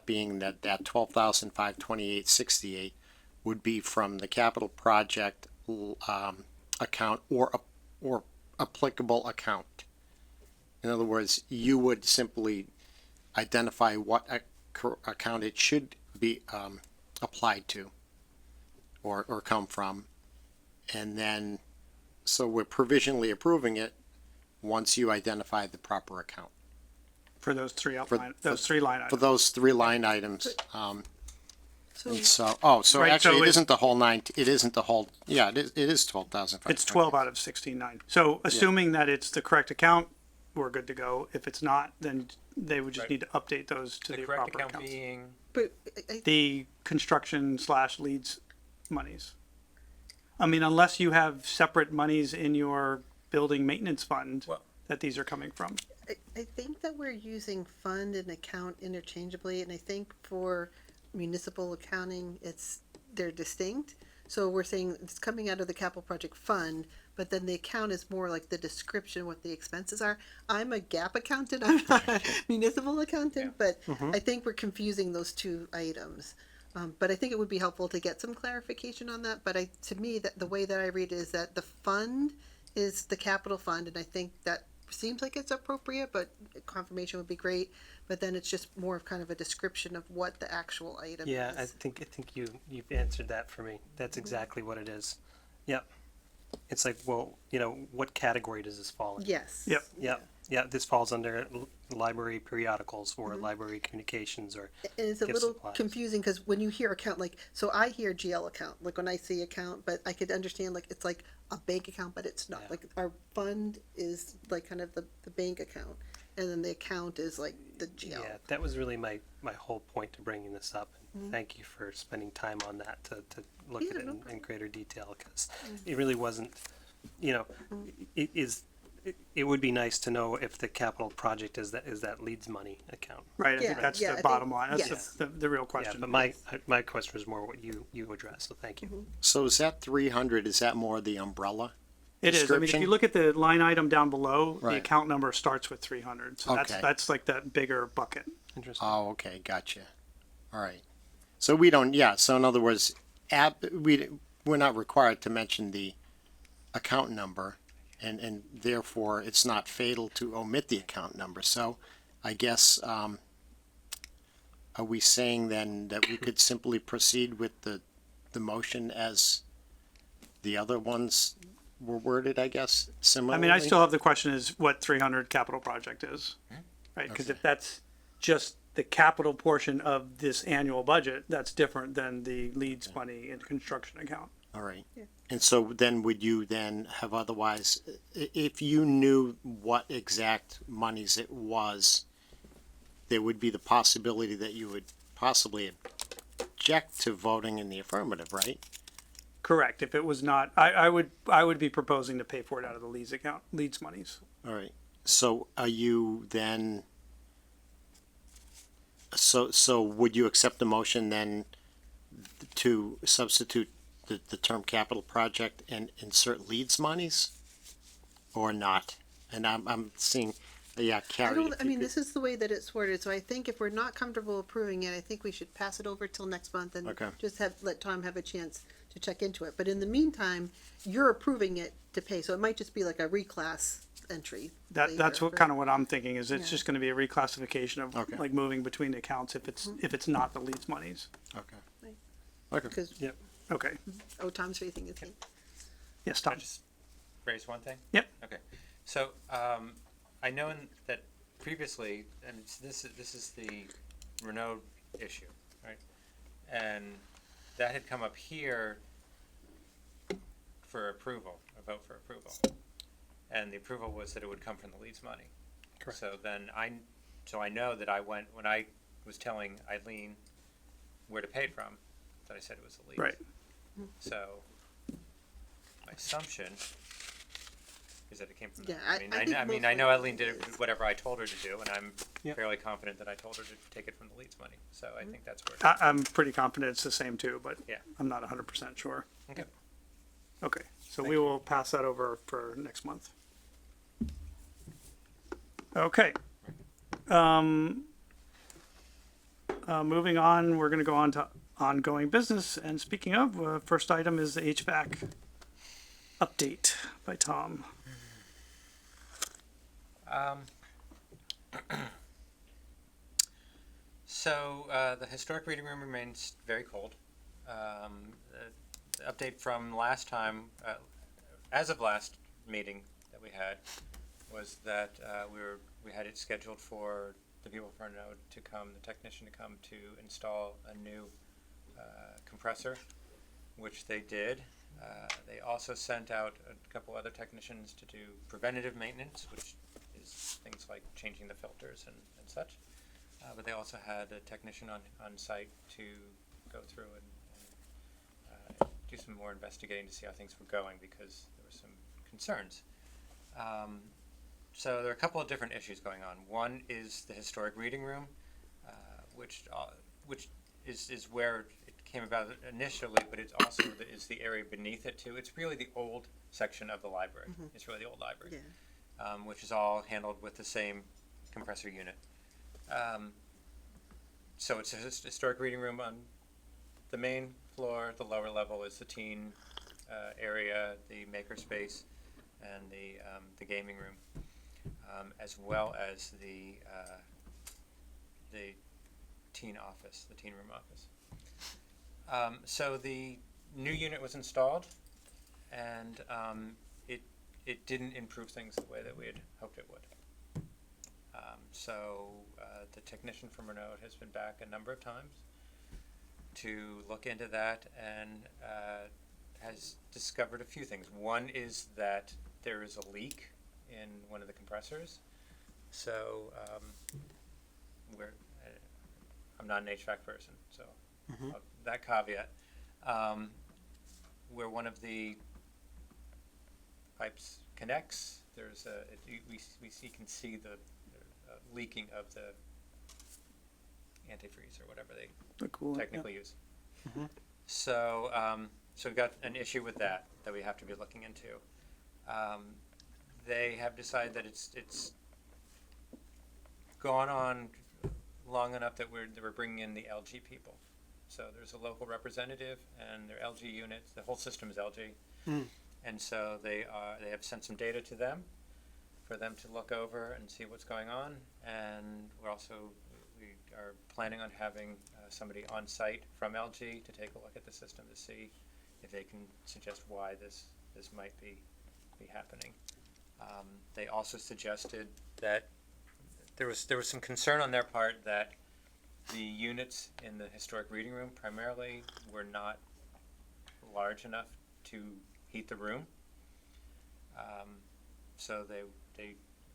that being that 12,528.68 would be from the capital project account or applicable account. In other words, you would simply identify what account it should be applied to or come from, and then so we're provisionally approving it once you identify the proper account For those three For- outline, those three line for items. those three line items. So And so Right, actually so it it- isn't the whole nine. It isn't the whole. Yeah, it is 12,000. It's 12 out of 16.9. So assuming that it's the correct account, we're good to go. If it's not, then they would just Right. need to update those to The the correct proper account accounts. being, but The construction / leads monies. I mean, unless you have separate monies in your building maintenance fund Well- that these are coming from. I think that we're using fund and account interchangeably, and I think for municipal accounting, they're distinct. So we're saying it's coming out of the capital project fund, but then the account is more like the description, what the expenses are. I'm a GAAP accountant, I'm not a municipal accountant, but I think we're confusing those two items. But I think it would be helpful to get some clarification on that, but to me, that the way that I read it is that the fund is the capital fund, and I think that seems like it's appropriate, but confirmation would be great. But then it's just more of kind of a description of what the actual item Yeah, is. I think you've answered that for me. That's exactly what it is. Yep. It's like, well, what category does this fall in? Yes. Yep. Yep. Yeah, this falls under library periodicals or library communications or And it's a gift little supplies. confusing because when you hear account, like, so I hear GL account, like when I see account, but I could understand like it's like a bank account, but it's not. Yeah. Like our fund is like kind of the bank account, and then the account is like the GL. Yeah, that was really my whole point to bringing this up. And thank you for spending time on that to look Yeah, at it no in greater detail because it really wasn't, it would be nice to know if the capital project is that leads money account. Right, I Yeah, think that's yeah, I the think- bottom line. That's yes. the real Yeah, question. but my question was more what you addressed, so thank you. So is that 300? Is that more the umbrella? It is. I mean, if description? you look at the line item down below, the Right. account number starts with 300. So Okay. that's like that bigger bucket. Interesting. Oh, okay, gotcha. All right. So we don't. Yeah. So in other words, we're not required to mention the account number, and therefore it's not fatal to omit the account number. So I guess are we saying then that we could simply proceed with the motion as the other ones were worded? I guess I similarly. mean, I still have the question is what 300 capital project is, right? Because if that's just the capital portion of this annual budget, that's different than the leads money in construction account. All right. And so then would you then have otherwise, if you knew what exact monies it was, there would be the possibility that you would possibly object to voting in the affirmative, right? Correct. If it was not, I would be proposing to pay for it out of the leads account, leads monies. All right. So are you then, so would you accept the motion then to substitute the term capital project and insert leads monies? Or not? And I'm seeing, yeah, Carrie. if I you mean, could- this is the way that it's worded, so I think if we're not comfortable approving it, I think we should pass it over till next month and Okay. just let Tom have a chance to check into it. But in the meantime, you're approving it to pay, so it might just be like a reclass entry. That's later, what right? kind of what I'm thinking is it's Yeah. just going to be a reclassification of Okay. like moving between the accounts if it's not the leads monies. Okay. Right. Okay. Because, Yep. Okay. Tom's raising his hand. Yes, can I Tom. just raise one thing? Yep. Okay, so, I know that previously, and this is the Renault issue, right? And that had come up here for approval, a vote for approval. And the approval was that it would come from the leads money. Correct. So then I know that when I was telling Eileen where to pay it from, that I said it was the leads. Right. So my assumption is that it came from Yeah, that. I think I mean, most I know likely Eileen did it is. whatever I told her to do, and I'm Yep. fairly confident that I told her to take it from the leads money. So I think that's where. I'm pretty confident it's the same too, but Yeah. I'm not 100% sure. Okay. Okay, so Thank we you. will pass that over for next month. Okay. moving on, we're gonna go on to ongoing business, and speaking of, first item is the HVAC update by Tom. So the historic reading room remains very cold. The update from last time, as of last meeting that we had, was that we had it scheduled for the people from Node to come, the technician to come to install a new compressor, which they did. They also sent out a couple other technicians to do preventative maintenance, which is things like changing the filters and such. But they also had a technician on site to go through and do some more investigating to see how things were going, because there were some concerns. So there are a couple of different issues going on. One is the historic reading room, which is where it came about initially, but it's also is the area beneath it too. It's really the old section of the library. It's really the old library, which is all handled with the same compressor unit. So it's a historic reading room on the main floor. The lower level is the teen area, the maker space, and the gaming room, as well as the teen office, the teen room office. So the new unit was installed, and it didn't improve things the way that we had hoped it would. So the technician from Renault has been back a number of times to look into that, and has discovered a few things. One is that there is a leak in one of the compressors. So I'm not an HVAC person, so that caveat. Where one of the pipes connects, there's you can see the leaking of the antifreeze or whatever they The coolant, technically use. So so we've got an issue with that we have to be looking into. They have decided that it's gone on long enough that we're bringing in the LG people. So there's a local representative, and their LG units. The whole system is LG, and so they have sent some data to them for them to look over and see what's going on. And we are planning on having somebody on site from LG to take a look at the system to see if they can suggest why this might be happening. They also suggested that there was some concern on their part that the units in the historic reading room primarily were not large enough to heat the room. So they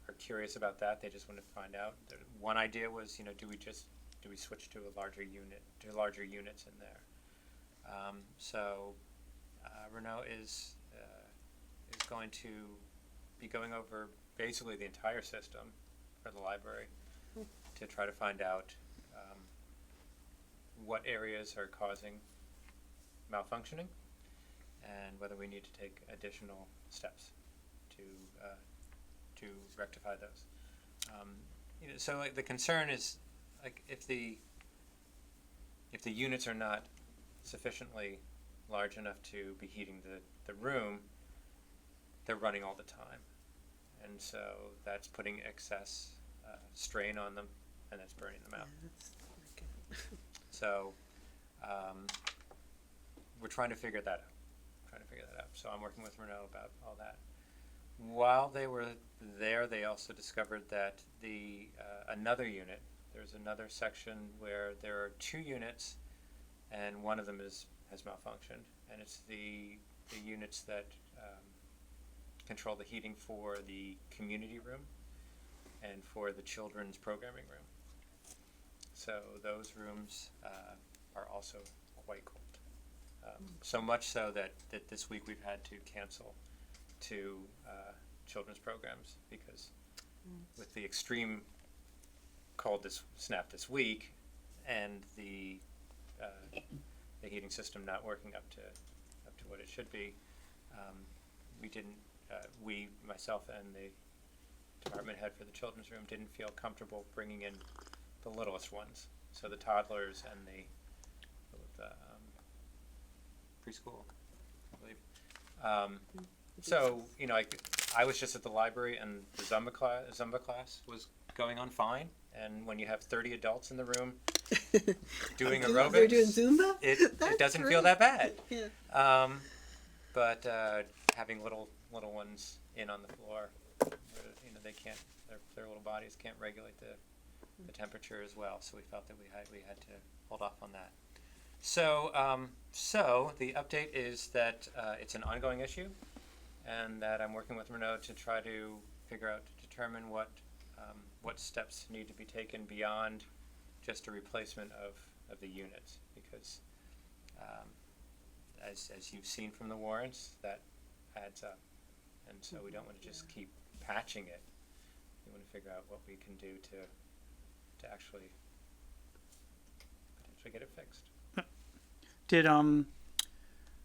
are curious about that. They just want to find out. One idea was, do we switch to larger units in there? So Renault is going to be going over basically the entire system for the library to try to find out what areas are causing malfunctioning, and whether we need to take additional steps to rectify those. So like the concern is, like, if the units are not sufficiently large enough to be heating the room, they're running all the time, and so that's putting excess strain on them, and that's burning them out. So we're trying to figure that out. So I'm working with Renault about all that. While they were there, they also discovered that another unit, there's another section where there are two units, and one of them has malfunctioned, and it's the units that control the heating for the community room and for the children's programming room. So those rooms are also quite cold. So much so that this week we've had to cancel two children's programs, because with the extreme cold snap this week, and the heating system not working up to what it should be, myself and the department head for the children's room didn't feel comfortable bringing in the littlest ones So the toddlers and the preschool, I believe. So, you know, I was just at the library and the Zumba class was going on fine. And when you have 30 adults in the room doing aerobics, They're doing Zumba? it That's doesn't feel great. that bad. Yeah. But having little ones in on the floor, you know, they can't, their little bodies can't regulate the temperature as well. So we felt that we had to hold off on that. So so the update is that it's an ongoing issue, and that I'm working with Renault to try to determine what steps need to be taken beyond just a replacement of the units, because as you've seen from the warrants, that adds up, and so we don't want to just keep patching it. We want to figure out what we can do to actually potentially get it fixed. Did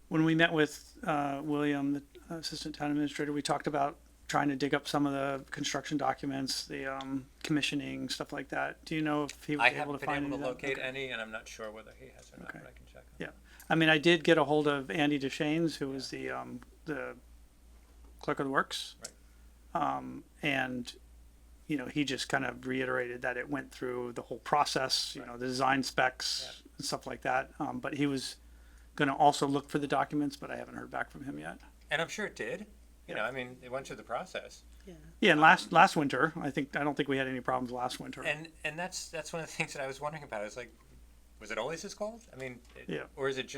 when we met with William, the assistant town administrator, we talked about trying to dig up some of the construction documents, the commissioning, stuff like that. Do you know if he was I able haven't to been find able to any of that? locate Okay. any, and I'm not sure whether he has or not, Okay. but I can check on Yeah. that. I mean, I did get a hold of Andy Deschaines, who was the clerk of the works. And, you know, he just kind of reiterated that it went through the whole process, you know, the design specs and stuff like that. But he was going to also look for the documents, but I haven't heard back from him yet. And I'm sure it did. You know, I mean, it went through the process. Yeah, and last winter, I don't think we had any problems last winter. And that's one of the things that I was wondering about. I was like, was it always this cold? I mean, Yeah. Or is it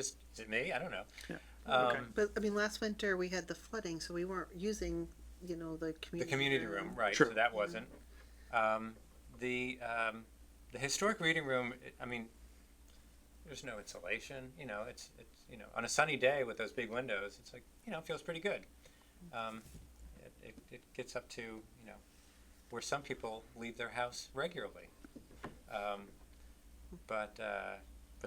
me? I don't know. Yeah. Okay. But I mean, last winter we had the flooding, so we weren't using, you know, the community. The community room, right? True. So that wasn't. The historic reading room. I mean, there's no insulation. You know, it's you know, on a sunny day with those big windows, it's like, you know, it feels pretty good. It gets up to, you know, where some people leave their house regularly. But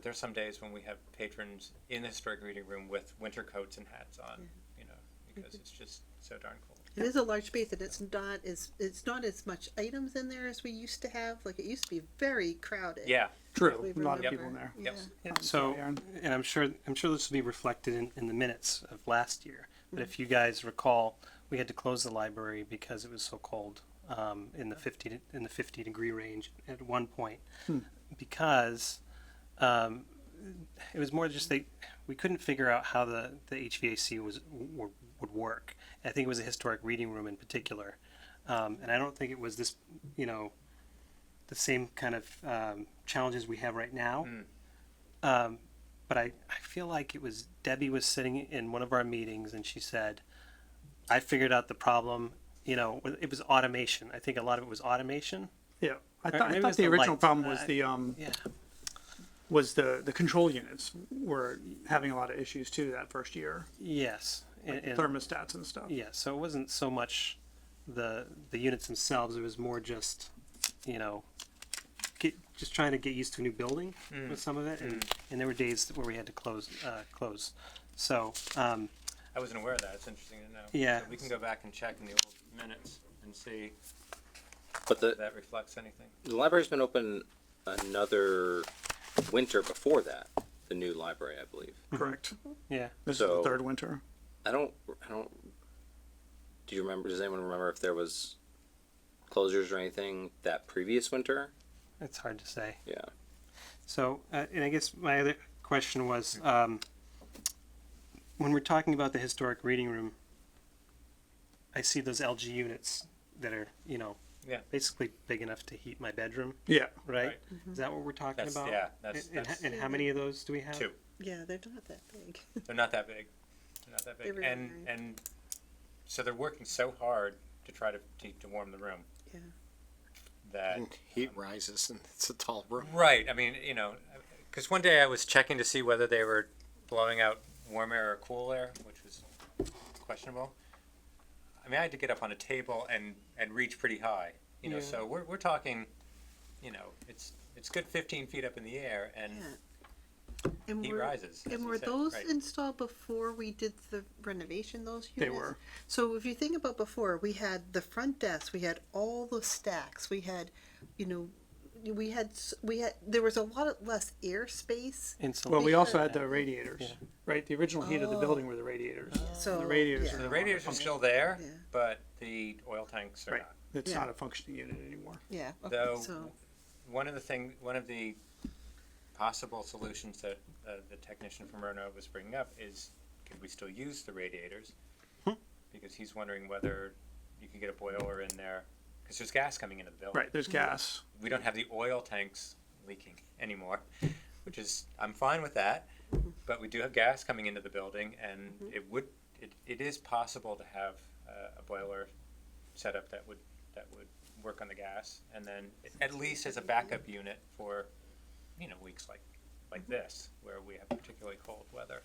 there's some days when we have patrons in the historic reading room with winter coats and hats on, you know, because it's just so darn cold. It is a large space, and it's not as much items in there as we used to have. Like it used to be very crowded. Yeah. True, We a lot of remember. people in there. Yeah. Yep. So, Aaron? and I'm sure this will be reflected in the minutes of last year. But if you guys recall, we had to close the library because it was so cold in the 50 degree range at one point, because it was more just we couldn't figure out how the HVAC would work. I think it was a historic reading room in particular, and I don't think it was this, you know, the same kind of challenges we have right now. But I feel like it was Debbie was sitting in one of our meetings and she said, I figured out the problem. You know, it was automation. I think a lot of it was automation. Yeah, I Or thought maybe it the was the original lights. problem was the Yeah. the control units were having a lot of issues too that first year, Yes. like And- thermostats and stuff. yeah. So it wasn't so much the units themselves. It was more just, you know, just trying to get used to a new building with some of it. And there were days where we had to close. So, I wasn't aware of that. It's interesting to know. Yeah. So we can go back and check in the old minutes and see But if that reflects anything. the library's been open another winter before that. The new library, I believe. Correct. yeah. This is So- the third winter. I don't. Do you remember? Does anyone remember if there was closures or anything that previous winter? It's hard to say. Yeah. So, and I guess my other question was, when we're talking about the historic reading room, I see those LG units that are, you know, Yeah. basically big enough to heat my bedroom, Yeah. right? Right. Is that what we're talking That's about? yeah. That's And how many of those do we have? two. Yeah, they're not that big. They're not that big. They're not that They big. were And very- and so they're working so hard to try to warm the room Yeah. that And heat rises, and it's a tall room. right. I mean, you know, because one day I was checking to see whether they were blowing out warm air or cool air, which was questionable. I mean, I had to get up on a table and reach pretty high. You know, Yeah. so we're talking, you know, it's good 15 feet up in the air and Yeah. And heat rises. as And you were said, those right. installed before we did the renovation, those They units? were. So if you think about before, we had the front desk, we had all the stacks, we had, you know, there was a lot of less airspace. Well, we also had Yeah. the radiators, Yeah. right? The original heat of the Oh. building were the radiators. So The radiators yeah. So are the no radiators are longer still there, Yeah. but the oil tanks are Right. not. It's Yeah. not a functioning unit anymore. Yeah. Okay. Though So one of the possible solutions that the technician from Renault was bringing up is, could we still use the radiators? Because he's wondering whether you could get a boiler in there, because there's gas coming into the building. Right. There's gas. We don't have the oil tanks leaking anymore, which is, I'm fine with that, but we do have gas coming into the building, and it is possible to have a boiler setup that would work on the gas, and then at least as a backup unit for weeks like this where we have particularly cold weather.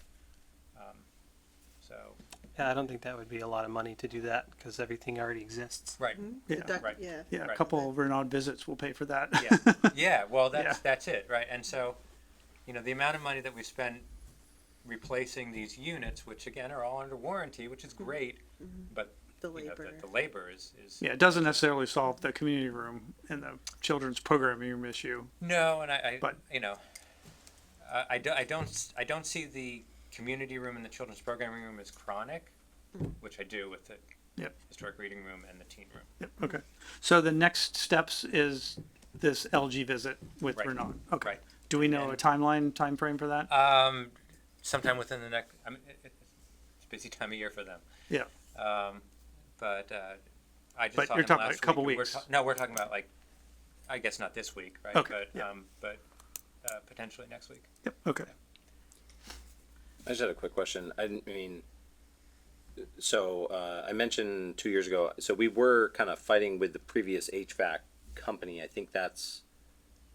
So Yeah, I don't think that would be a lot of money to do that because everything already exists. right, Yeah. right. Yeah. Yeah. A Right. couple of Renault visits will pay for that. yeah. Well, Yeah. that's it, right? And so, the amount of money that we spent replacing these units, which again are all under warranty, which is great, but the labor. the labor is Yeah. It doesn't necessarily solve the community room and the children's programming room issue. no, and I But- I don't see the community room and the children's programming room as chronic, which I do with the Yep. historic reading room and the teen room. Yep. Okay. So the next steps is this LG visit with Right. Renault. Okay. Right. Do we know a time frame for that? Sometime within the next. It's a busy time of year for them. Yeah. But I just But saw you're him talking last a couple week. weeks. No, we're talking about I guess not this week, right? Okay, But yeah. potentially next week. Yep. Okay. I just had a quick question. So I mentioned 2 years ago, so we were kind of fighting with the previous HVAC company. I think that's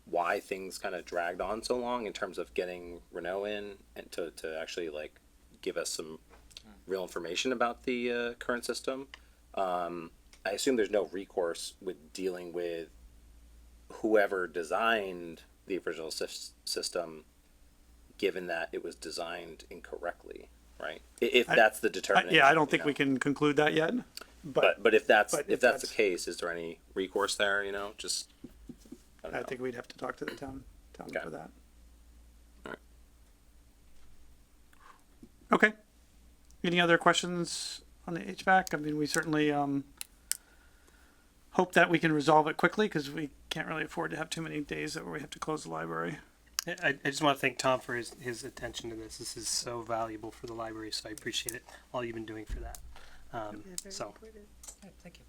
why things kind of dragged on so long in terms of getting Renault in and to actually give us some real information about the current system. I assume there's no recourse with dealing with whoever designed the original system, given that it was designed incorrectly, right? If that's the determination. Yeah, I don't think we can conclude that yet. But if that's but if that's the case, is there any recourse there? Just I don't I know. think we'd have to talk to the town Okay. for that. All right. Okay. Any other questions on the HVAC? I mean, we certainly hope that we can resolve it quickly because we can't really afford to have too many days that we have to close the library. I just want to thank Tom for his attention to this. This is so valuable for the library, so I appreciate it, all you've been doing for that. Yeah, very So, important. Yeah, thank you.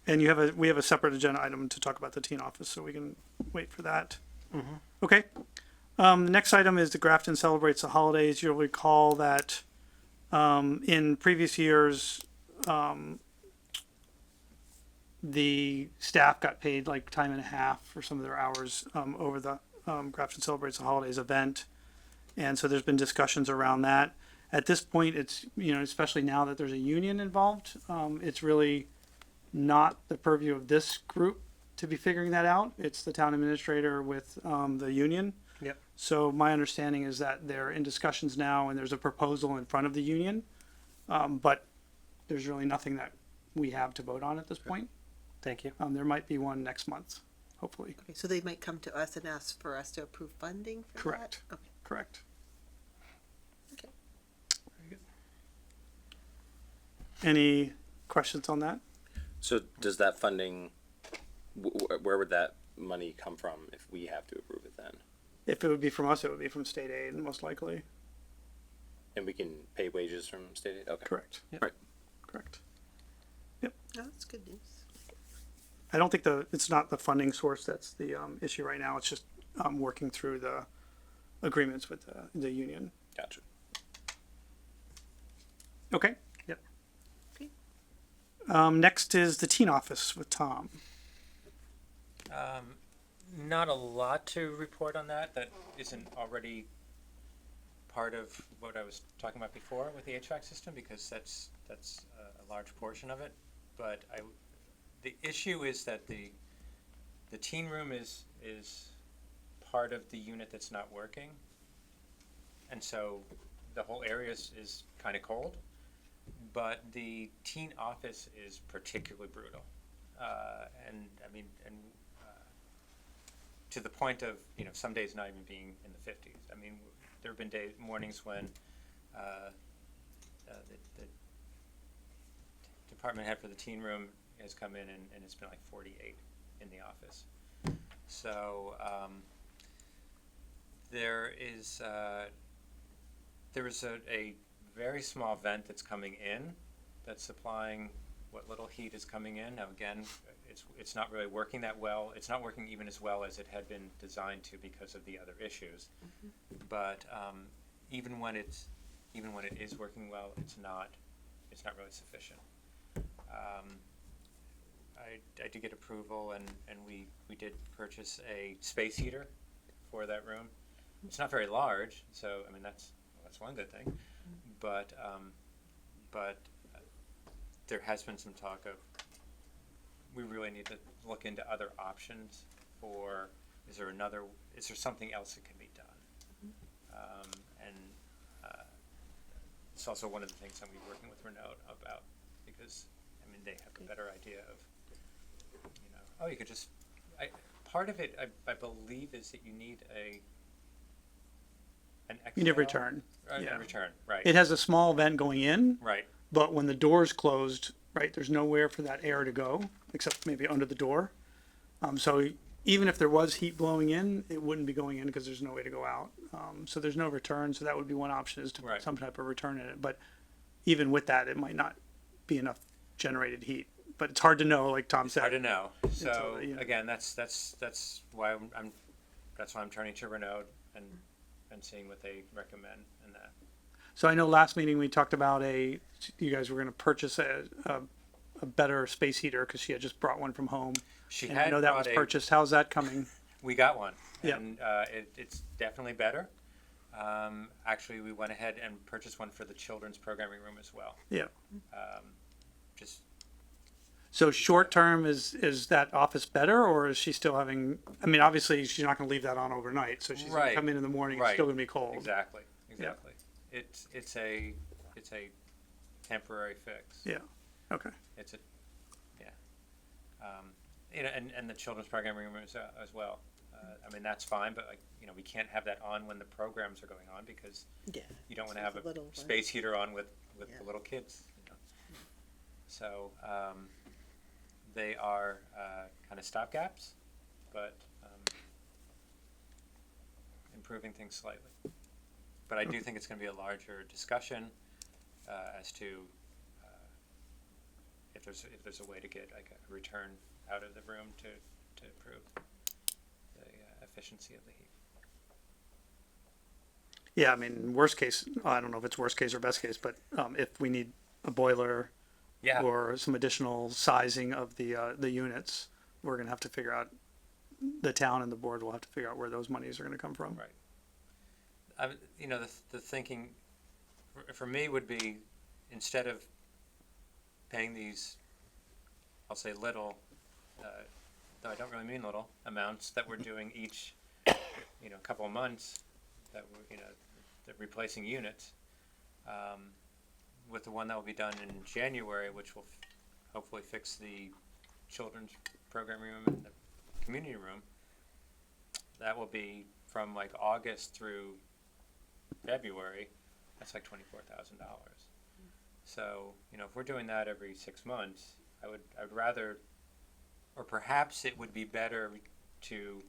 And we have a separate agenda item to talk about the teen office, so we can wait for that. Okay. The next item is the Grafton celebrates the holidays. You'll recall that in previous years, the staff got paid like time and a half for some of their hours over the Grafton celebrates the holidays event, and so there's been discussions around that. At this point, it's especially now that there's a union involved, it's really not the purview of this group to be figuring that out. It's the town administrator with the union. Yep. So my understanding is that they're in discussions now, and there's a proposal in front of the union, but there's really nothing that we have to vote on at this point. thank you. There might be one next month, hopefully. Okay, so they might come to us and ask for us to approve funding for Correct. that? Okay. Correct. Okay. Very good. Any questions on that? So does that funding, where would that money come from if we have to approve it then? If it would be from us, it would be from state aid, most likely. And we can pay wages from state aid? Okay. Correct. Yep. Right. Correct. Oh, that's good news. I don't think it's not the funding source that's the issue right now. It's just working through the agreements with the union. Gotcha. Okay. Yep. Okay. Next is the teen office with Tom. Not a lot to report on that. That isn't already part of what I was talking about before with the HVAC system, because that's a large portion of it. But the issue is that the teen room is part of the unit that's not working, and so the whole area is kind of cold. But the teen office is particularly brutal, and to the point of, some days not even being in the 50s. I mean, there have been mornings when the department head for the teen room has come in and it's been like 48 in the office. So there is a very small vent that's coming in that's supplying what little heat is coming in. Now again, it's not really working that well. It's not working even as well as it had been designed to because of the other issues. But even when it is working well, it's not really sufficient. I did get approval, and we did purchase a space heater for that room. It's not very large, so I mean that's one good thing. But there has been some talk of we really need to look into other options for is there something else that can be done? And it's also one of the things I'm working with Renault about because I mean they have a better idea of you could just part of it I believe is that you need an You need a exhale, return. Yeah. a return, right? It has a small vent going in, Right. but when the door's closed, right, there's nowhere for that air to go except maybe under the door. So even if there was heat blowing in, it wouldn't be going in because there's no way to go out. So there's no return. So that would be one option is to put Right. some type of return in it. But even with that, it might not be enough generated heat. But it's hard to know, like Tom said. Hard to know. So you know. again, that's why I'm turning to Renault and seeing what they recommend in that. So I know last meeting we talked about you guys were going to purchase a better space heater because she had just brought one from home. She And had I know that brought was purchased. How's that coming? We got one, Yeah. and it's definitely better. Actually, we went ahead and purchased one for the children's programming room as well. Yeah. Just So short term, is that office better, or is she still having? I mean, obviously she's not going to leave that on overnight, so she's going Right. to come in the morning. It's Right. still going to be cold. exactly. It's a temporary fix. Yeah. Okay. It's a and the children's programming room as well. I mean that's fine, but we can't have that on when the programs are going on because Yeah. you don't want to have It's a little, a space heater on with Yeah. the little kids. So they are kind of stopgaps, but improving things slightly. But I do think it's going to be a larger discussion as to if there's a way to get like a return out of the room to improve the efficiency of the heat. Yeah. I mean, worst case. I don't know if it's worst case or best case, but if we need a boiler Yeah. or some additional sizing of the units, we're going to have to figure out. The town and the board will have to figure out where those monies are going to come from. Right. The thinking for me would be instead of paying these, I'll say little, though I don't really mean little amounts that we're doing each, couple of months that we're, that replacing units, with the one that will be done in January, which will hopefully fix the children's programming room and the community room. That will be from like August through February. That's like $24,000. So if we're doing that every 6 months, I would rather, or perhaps it would be better to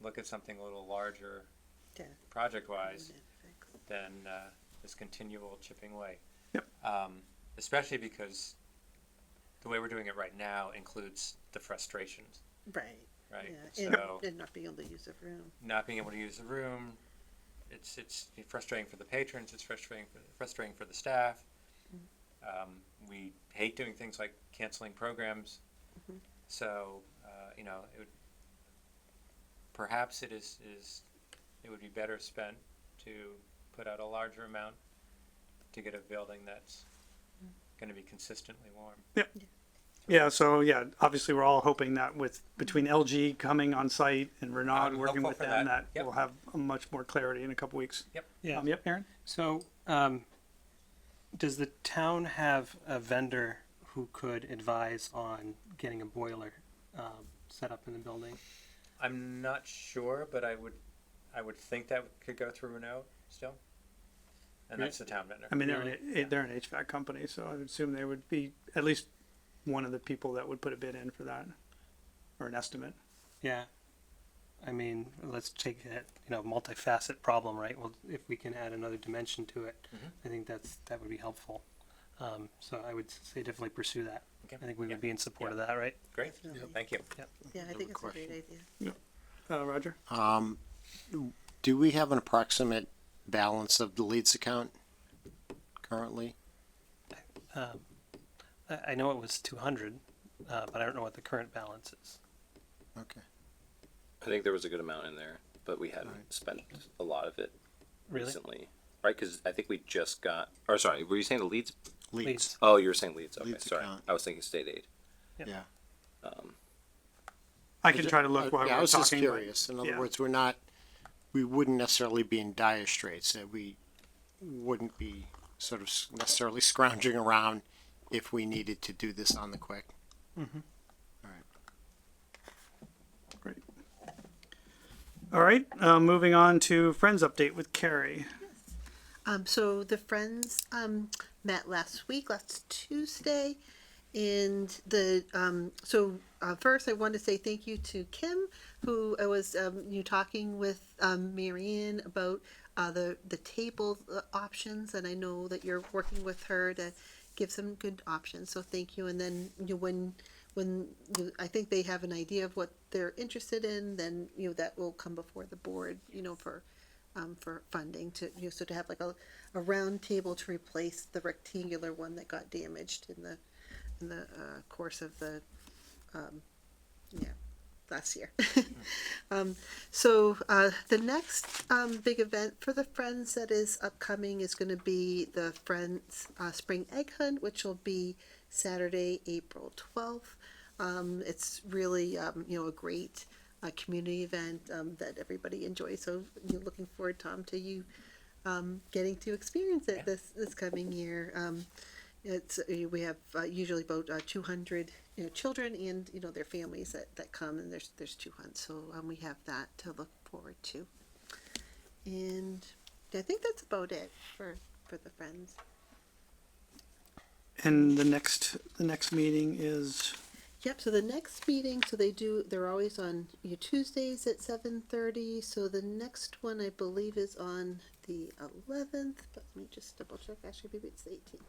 look at something a little larger, Yeah. project-wise, Fix. than this continual chipping away. Yep. Especially because the way we're doing it right now includes the frustrations, Right. right? Yeah. So And not being able to use the room. not being able to use the room, it's frustrating for the patrons. It's frustrating for the staff. We hate doing things like canceling programs. So it would perhaps it would be better spent to put out a larger amount to get a building that's going to be consistently warm. Yeah, so yeah, obviously we're all hoping that between LG coming on site and Renaud I'm working hopeful with for them, that. that Yep. we'll have a much more clarity in a couple weeks. Yeah. Yep, Aaron? So, does the town have a vendor who could advise on getting a boiler set up in the building? I'm not sure, but I would think that could go through Renault still. And that's the town vendor. I mean, they're an HVAC company, so I would assume they would be at least one of the people that would put a bid in for that, or an estimate. Yeah. I mean, let's take that, multifaceted problem, right? Well, if we can add another dimension to it, I think that would be helpful. So I would say definitely pursue that. Okay. I think we Yeah. would be in support Yeah. of that, right? Great, Definitely. thank you. Yeah, I think it's a great idea. Roger? Do we have an approximate balance of the leads account currently? I know it was 200, but I don't know what the current balance is. Okay. I think there was a good amount in there, but we hadn't Right. spent a lot of it Really? recently. Right, because I think we just got, or sorry, were you saying the leads? Leads. Oh, you were saying leads. Okay, Leads sorry. account. I was thinking state aid. Yeah. I can try to look while Yeah, I we're was just talking. but- curious. In other yeah. words, we wouldn't necessarily be in dire straits, that we wouldn't be sort of necessarily scrounging around if we needed to do this on the quick. Great. All right, moving on to Friends update with Carrie. So the Friends met last Tuesday, and first I want to say thank you to Kim, who I was talking with Marianne about the table options, and I know that you're working with her to give some good options. So thank you. And then when I think they have an idea of what they're interested in, then that will come before the board, for funding to so to have like a round table to replace the rectangular one that got damaged in the course of the last year. The next big event for the Friends that is upcoming is going to be the Friends Spring Egg Hunt, which will be Saturday, April 12th. It's really a great community event that everybody enjoys. So looking forward, Tom, to you getting to experience it this coming year. We have usually about 200 children and their families that come, and there's 2 hunts, so we have that to look forward to. And I think that's about it for the Friends. And the next meeting is Yep, so the next meeting, they're always on Tuesdays at 7:30, so the next one I believe is on the 11th, but let me just double check, actually maybe it's the 18th.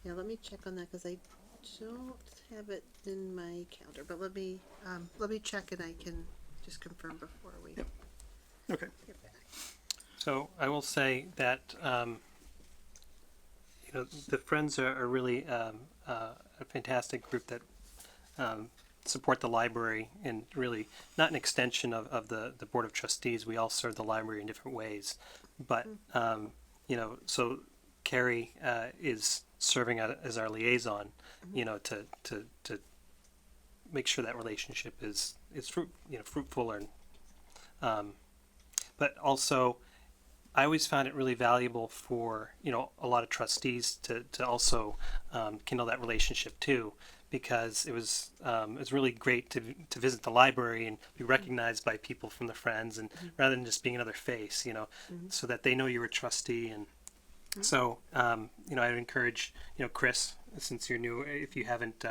Yeah, let me check on that, because I don't have it in my calendar, but let me check and I can just confirm before we okay. get back. So I will say that the Friends are really a fantastic group that support the library, and really not an extension of the Board of Trustees. We all serve the library in different ways, but so Carrie is serving as our liaison, to make sure that relationship is fruitful, and but also I always found it really valuable for a lot of trustees to also kindle that relationship too, because it was really great to visit the library and be recognized by people from the Friends, and rather than just being another face, so that they know you're a trustee. And so I would encourage Chris, since you're new, if you haven't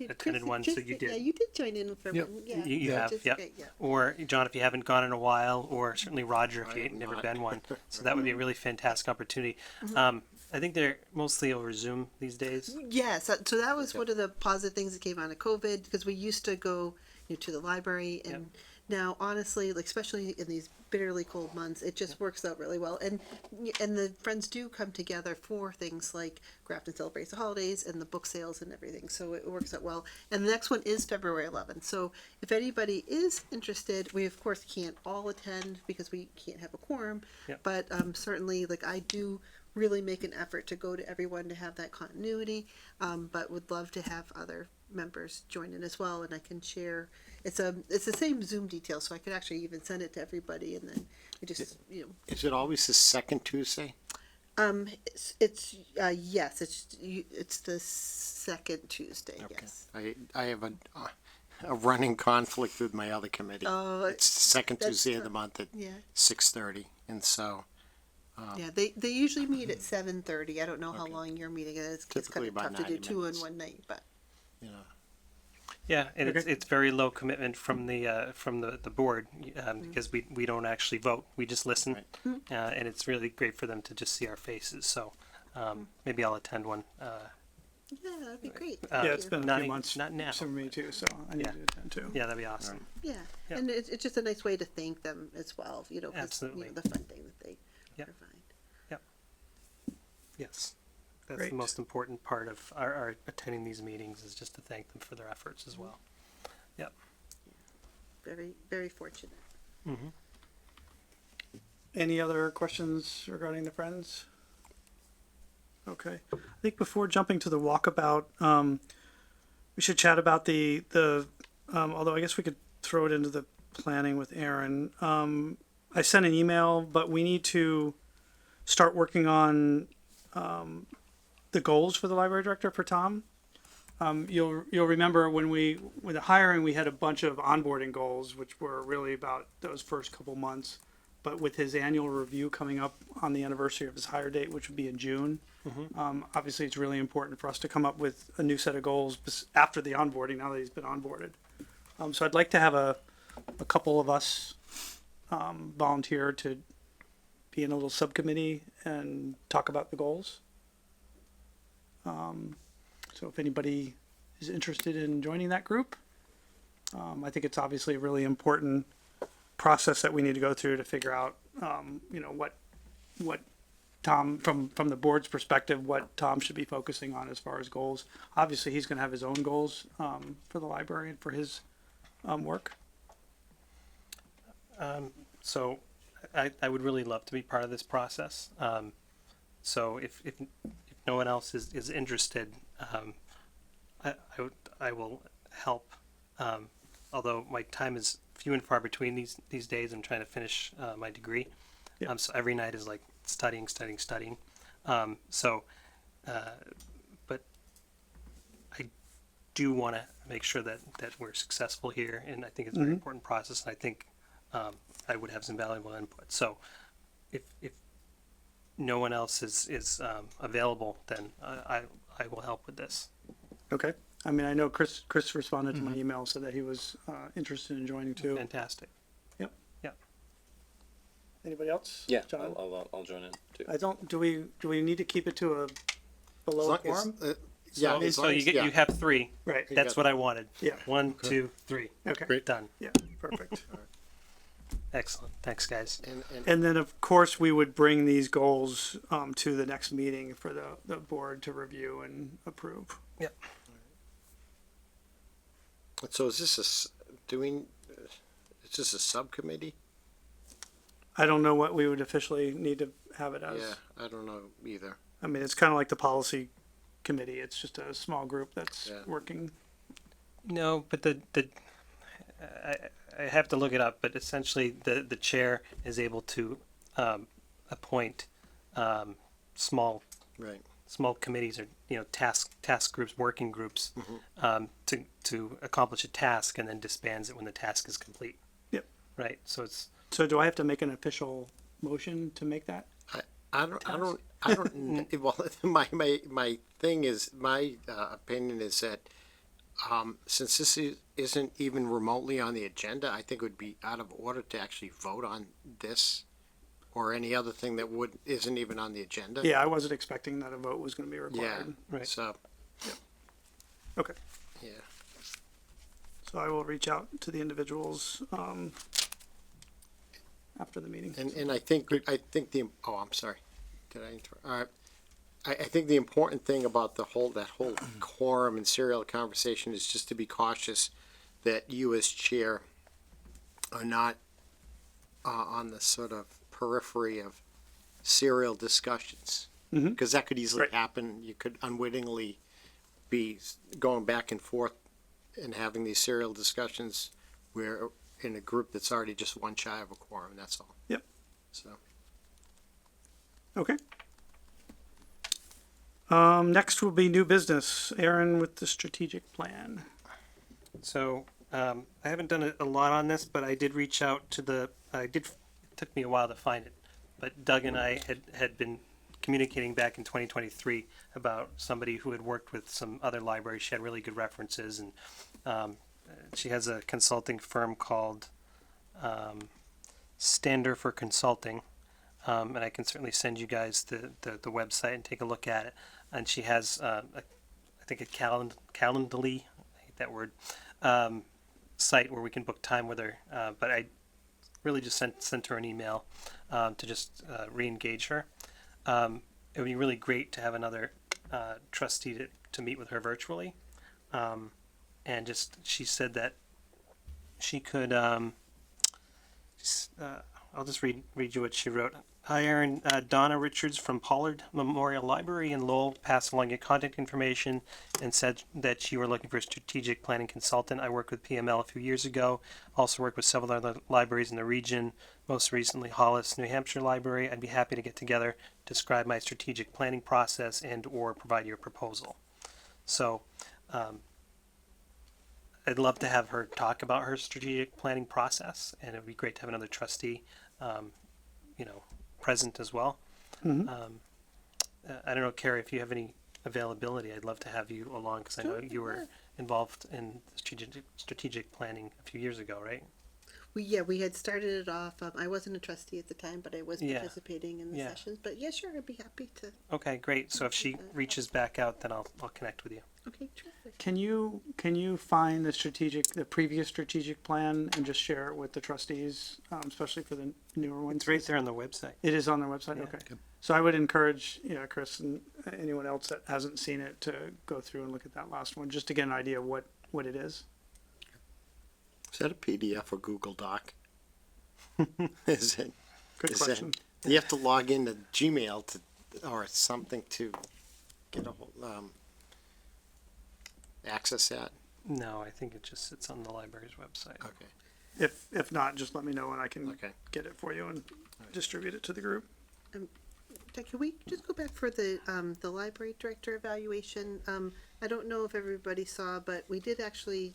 attended one, so you did. Yeah, you did join in for one. Yeah, You have, which is yeah. great, yeah. Or John, if you haven't gone in a while, or certainly Roger, if I you've have never not. been one. So that would be a really fantastic opportunity. I think they're mostly over Zoom these days. Yes, so that was one of the positive things that came out of COVID, because we used to go to the library, and now honestly, like especially in these bitterly cold months, it just works out really well. And the Friends do come together for things like Grafton celebrates the holidays and the book sales and everything, so it works out well. And the next one is February 11th. So if anybody is interested, we of course can't all attend because we can't have a quorum, but certainly like I do really make an effort to go to everyone to have that continuity, but would love to have other members join in as well, and I can share. It's the same Zoom details, so I could actually even send it to everybody, and then we just Is it always the second Tuesday? Yes, it's the second Tuesday, yes. I have a running conflict with my other committee. Oh, It's the second that's Tuesday of the tough. month at Yeah, 6:30, and so yeah, they usually meet at 7:30. I don't know how Okay. long your meeting is. It's Typically kind of about tough to do 90 two in minutes. one night, but you know. Yeah, and Okay. it's very low commitment from the board because we don't actually vote. We just listen, Right. and it's really great for them to just see our faces. So maybe I'll attend one. yeah, that'd be great. Yeah, Thank it's you. been a Not few in- months not now, for me too, so I need Yeah. to attend too. Yeah, that'd be awesome. Yeah, Yeah. and it's just a nice way to thank them as well, 'cause, Absolutely. the funding that they Yep. provide. Yes, that's Great. the most important part of our attending these meetings is just to thank them for their efforts as well. Yep. Very, very fortunate. Any other questions regarding the Friends? Okay, I think before jumping to the walkabout, we should chat about although I guess we could throw it into the planning with Aaron. I sent an email, but we need to start working on the goals for the library director for Tom. You'll remember with the hiring, we had a bunch of onboarding goals, which were really about those first couple months. But with his annual review coming up on the anniversary of his hire date, which would be in June, obviously it's really important for us to come up with a new set of goals after the onboarding. Now that he's been onboarded, so I'd like to have a couple of us volunteer to be in a little subcommittee and talk about the goals. So if anybody is interested in joining that group, I think it's obviously a really important process that we need to go through to figure out, what Tom, from the board's perspective, what Tom should be focusing on as far as goals. Obviously, he's going to have his own goals for the library and for his work. So I would really love to be part of this process. So if no one else is interested, I will help. Although my time is few and far between these days, I'm trying to finish my degree. Yeah. So every night is like studying. But I do want to make sure that we're successful here, and I think it's a very important process. And I think I would have some valuable input. So if no one else is available, then I will help with this. Okay. I mean, I know Chris responded to my email, said that he was interested in joining too. Fantastic. Yep. Yeah. Anybody else? Yeah, John? I'll join in too. I don't. Do we need to keep it to a below a quorum? Yeah, So, as so long you as- get yeah. you have three. Right. That's what I wanted. Yeah. 1, 2, 3. Okay. Great. Done. Yeah. Perfect. Excellent. Thanks, guys. And then, of course, we would bring these goals to the next meeting for the board to review and approve. Yep. So is this is this a subcommittee? I don't know what we would officially need to have it as. Yeah, I don't know either. I mean, it's kind of like the policy committee. It's just a small group that's Yeah. working. No, but I have to look it up. But essentially, the chair is able to appoint small Right. committees or task groups, working groups, to accomplish a task, and then disbands it when the task is complete. Yep. Right. So it's So do I have to make an official motion to make that? I don't, well, my thing is, my opinion is that, since this isn't even remotely on the agenda, I think it would be out of order to actually vote on this or any other thing that isn't even on the agenda. Yeah, I wasn't expecting that a vote was going to be Yeah, required. Right. so, Okay. yeah. So I will reach out to the individuals after the meeting. And I think I'm sorry, did I interrupt? All right. I think the important thing about that whole quorum and serial conversation is just to be cautious that you as chair are not on the sort of periphery of serial discussions. Because that could easily Right. happen. You could unwittingly be going back and forth and having these serial discussions where in a group that's already just one shy of a quorum, that's all. Yep. So, Okay. Next will be new business. Aaron with the strategic plan. So I haven't done a lot on this, but I did reach out to it took me a while to find it, but Doug and I had been communicating back in 2023 about somebody who had worked with some other libraries. She had really good references, and she has a consulting firm called Stander for Consulting. And I can certainly send you guys the website and take a look at it. And she has, I think, a Calendly, I hate that word, site where we can book time with her. But I really just sent her an email to just re-engage her. It would be really great to have another trustee to meet with her virtually. And just, she said that she could, I'll just read you what she wrote. Hi, Aaron. Donna Richards from Pollard Memorial Library in Lowell passed along your contact information and said that you were looking for a strategic planning consultant. I worked with PML a few years ago. Also worked with several other libraries in the region, most recently Hollis, New Hampshire Library. I'd be happy to get together, describe my strategic planning process, and or provide your proposal. So I'd love to have her talk about her strategic planning process, and it would be great to have another trustee, present as well. I don't know, Carrie, if you have any availability, I'd love to have you along, because I know you were involved in strategic planning a few years ago, right? We had started it off. I wasn't a trustee at the time, but I was Yeah. participating in the Yeah. sessions. But yeah, sure, I'd be happy to. Okay, great. So if she reaches back out, then I'll connect with you. Okay, terrific. Can you find the previous strategic plan and just share it with the trustees, especially for the newer ones? It's right there on the website. It is on their website. Yeah. Okay. So I would encourage, Chris and anyone else that hasn't seen it to go through and look at that last one, just to get an idea of what it is. Is that a PDF or Google Doc? Is it? Good Is question. You have to log into Gmail or something to get access that? No, I think it just sits on the library's website. Okay. If not, just let me know and I can Okay. get it for you and distribute it to the group. Can we just go back for the library director evaluation? I don't know if everybody saw, but we did actually,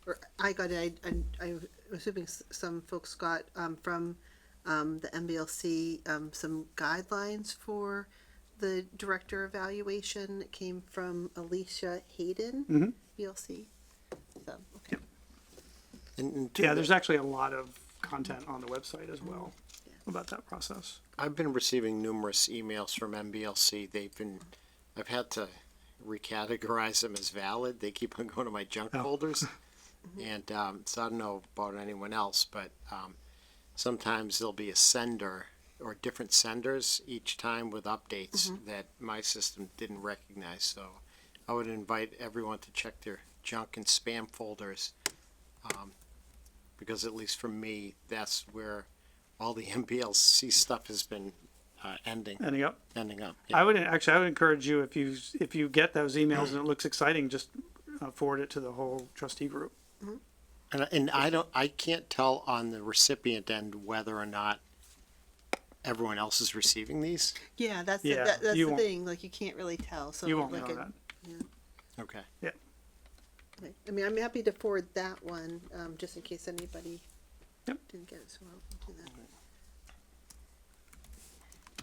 or I got it. I'm assuming some folks got from the MBLC some guidelines for the director evaluation. It came from Alicia Hayden, BLC. So okay. And Yeah, there's actually a lot of content on the website as well about that process. I've been receiving numerous emails from MBLC. I've had to recategorize them as valid. They keep on going to my junk folders. And so I don't know about anyone else, but sometimes there'll be a sender or different senders each time with updates that my system didn't recognize. So I would invite everyone to check their junk and spam folders, because at least for me, that's where all the MBLC stuff has been ending up. Yeah. I would encourage you, if you get those emails and it looks exciting, just forward it to the whole trustee group. And I can't tell on the recipient end whether or not everyone else is receiving these. Yeah, that's Yeah, that's you the won't- thing. Like you can't really tell. So You won't like know that. Okay. Okay. I mean, I'm happy to forward that one, just in case anybody Yep. didn't get it. So I'll do that.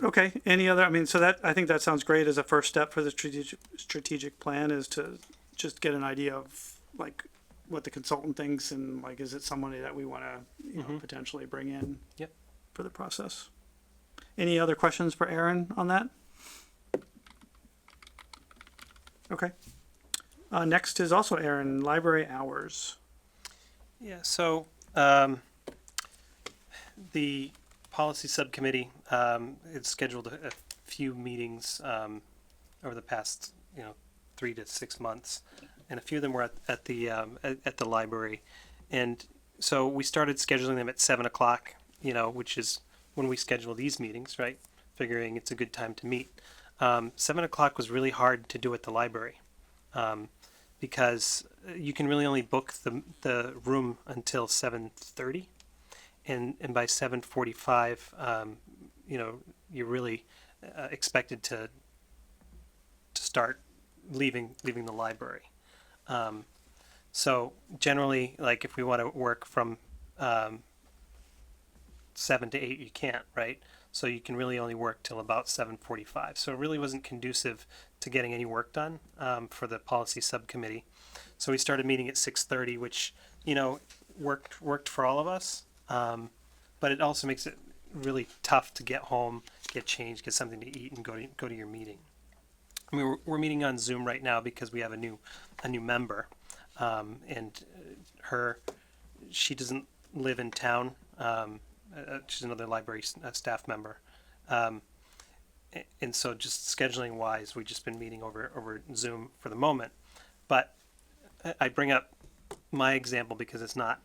Okay, I think that sounds great as a first step for the strategic plan, is to just get an idea of like what the consultant thinks, and like, is it somebody that we want to potentially bring in Yep. for the process. Any other questions for Aaron on that? Okay. Next is also Aaron, library hours. Yeah, so the policy subcommittee has scheduled a few meetings over the past 3 to 6 months, and a few of them were at the library, and so we started scheduling them at 7:00, which is when we schedule these meetings, right? Figuring it's a good time to meet. 7:00 was really hard to do at the library. Because you can really only book the room until 7:30, and by 7:45, you're really expected to start leaving the library. So generally, like if we want to work from 7 to 8, you can't, right? So you can really only work till about 7:45. So it really wasn't conducive to getting any work done for the policy subcommittee. So we started meeting at 6:30, which worked for all of us. But it also makes it really tough to get home, get changed, get something to eat, and go to your meeting. I mean, we're meeting on Zoom right now because we have a new member, and she doesn't live in town. She's another library staff member, and so just scheduling wise, we've just been meeting over Zoom for the moment. But I bring up my example because it's not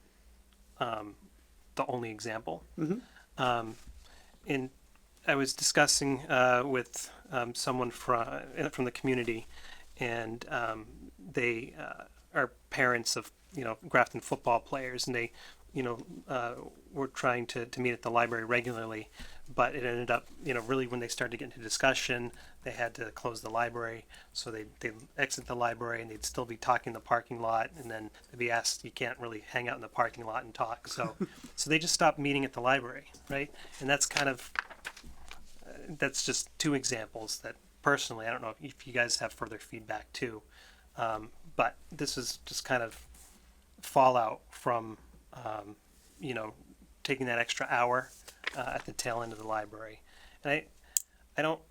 the only example. And I was discussing with someone from the community, and they are parents of Grafton football players, and they were trying to meet at the library regularly, but it ended up really when they started to get into discussion, they had to close the library, so they exit the library and they'd still be talking in the parking lot, and then they'd be asked, you can't really hang out in the parking lot and talk, so they just stopped meeting at the library, right? And that's kind of that's just two examples that personally, I don't know if you guys have further feedback too, but this is just kind of fallout from taking that extra hour at the tail end of the library. And I don't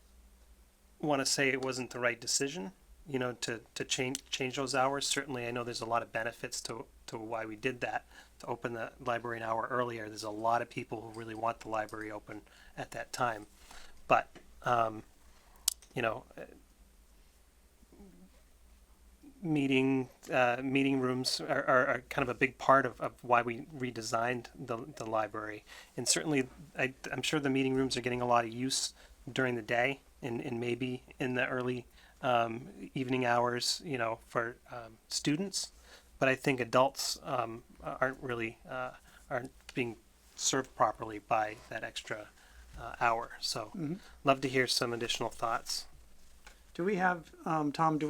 want to say it wasn't the right decision, to change those hours. Certainly, I know there's a lot of benefits to why we did that, to open the library an hour earlier. There's a lot of people who really want the library open at that time. But, meeting rooms are kind of a big part of why we redesigned the library. And certainly, I'm sure the meeting rooms are getting a lot of use during the day and maybe in the early evening hours, for students. But I think adults aren't being served properly by that extra hour. So, love to hear some additional thoughts. Do we have, Tom, what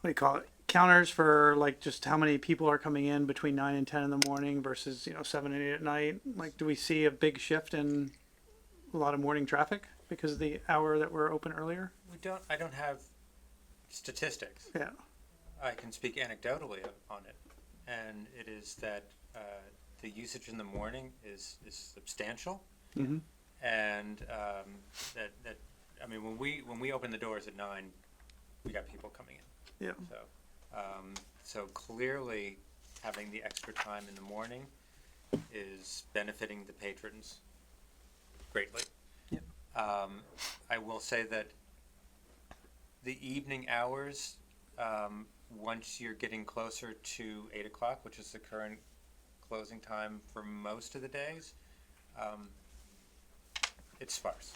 do you call it? Counters for like just how many people are coming in between 9 and 10 in the morning versus, 7 and 8 at night? Like, do we see a big shift in a lot of morning traffic because of the hour that we're open earlier? I don't have statistics. Yeah. I can speak anecdotally on it, and it is that the usage in the morning is substantial, Mm-hmm. and that I mean when we open the doors at 9, we got people coming in. Yeah. So clearly, having the extra time in the morning is benefiting the patrons greatly. Yep. I will say that the evening hours, once you're getting closer to 8 o'clock, which is the current closing time for most of the days, it's sparse.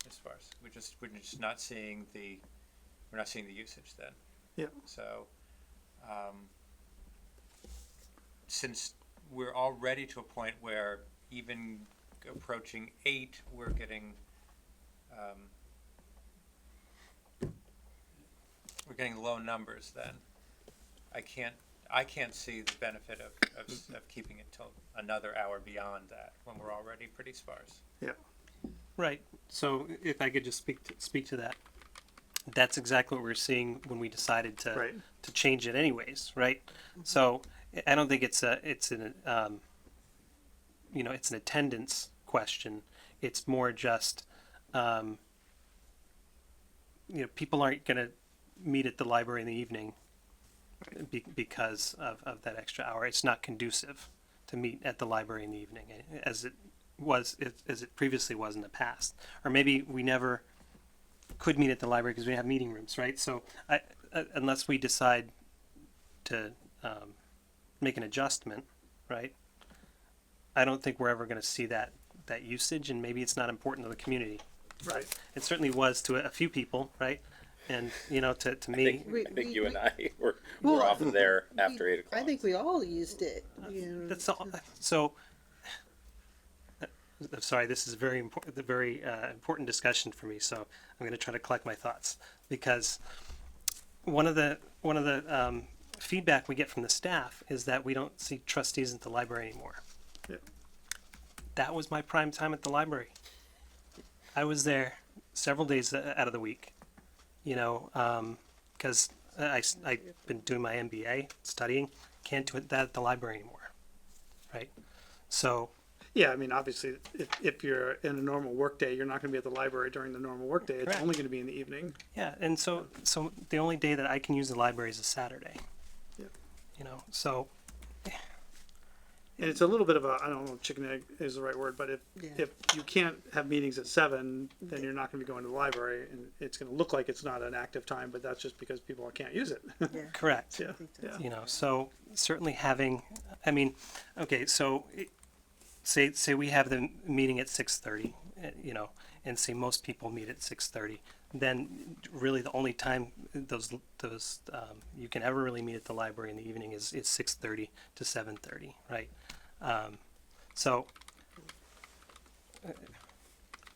It's sparse. We're just not seeing the usage then. Yeah. So, since we're already to a point where even approaching 8, we're getting low numbers. Then I can't see the benefit of keeping it till another hour beyond that when we're already pretty sparse. Yeah. Right. So if I could just speak to that, that's exactly what we're seeing when we decided to change it, anyways. Right. So I don't think it's an attendance question. It's more just people aren't going to meet at the library in the evening because of that extra hour. It's not conducive to meet at the library in the evening as it previously was in the past, or maybe we never could meet at the library because we have meeting rooms, right? So unless we decide to make an adjustment, right, I don't think we're ever going to see that usage, and maybe it's not important to the community. Right. It certainly was to a few people, right? And to me, I think you and I were Well, often there after 8 o'clock. I think we all used it. that's all. So I'm sorry, this is very important, important discussion for me, so I'm going to try to collect my thoughts, because one of the feedback we get from the staff is that we don't see trustees at the library anymore. Yeah. That was my prime time at the library. I was there several days out of the week, you know, because I've been doing my MBA, studying, can't do that at the library anymore, right? So, Yeah, I mean, obviously, if you're in a normal workday, you're not gonna be at the library during the normal workday. It's Correct. only gonna be in the evening. yeah, and so the only day that I can use the library is a Saturday. Yeah. You know, so And it's a little bit of a, I don't know if chicken egg is the right word, but Yeah. if you can't have meetings at 7, then you're not gonna be going to the library, and it's gonna look like it's not an active time, but that's just because people can't use it. Yeah. correct. Yeah, that's- yeah. You know, so certainly having, I mean, okay, so say we have the meeting at 6:30, you know, and say most people meet at 6:30, then really the only time those you can ever really meet at the library in the evening is 6:30 to 7:30, right? So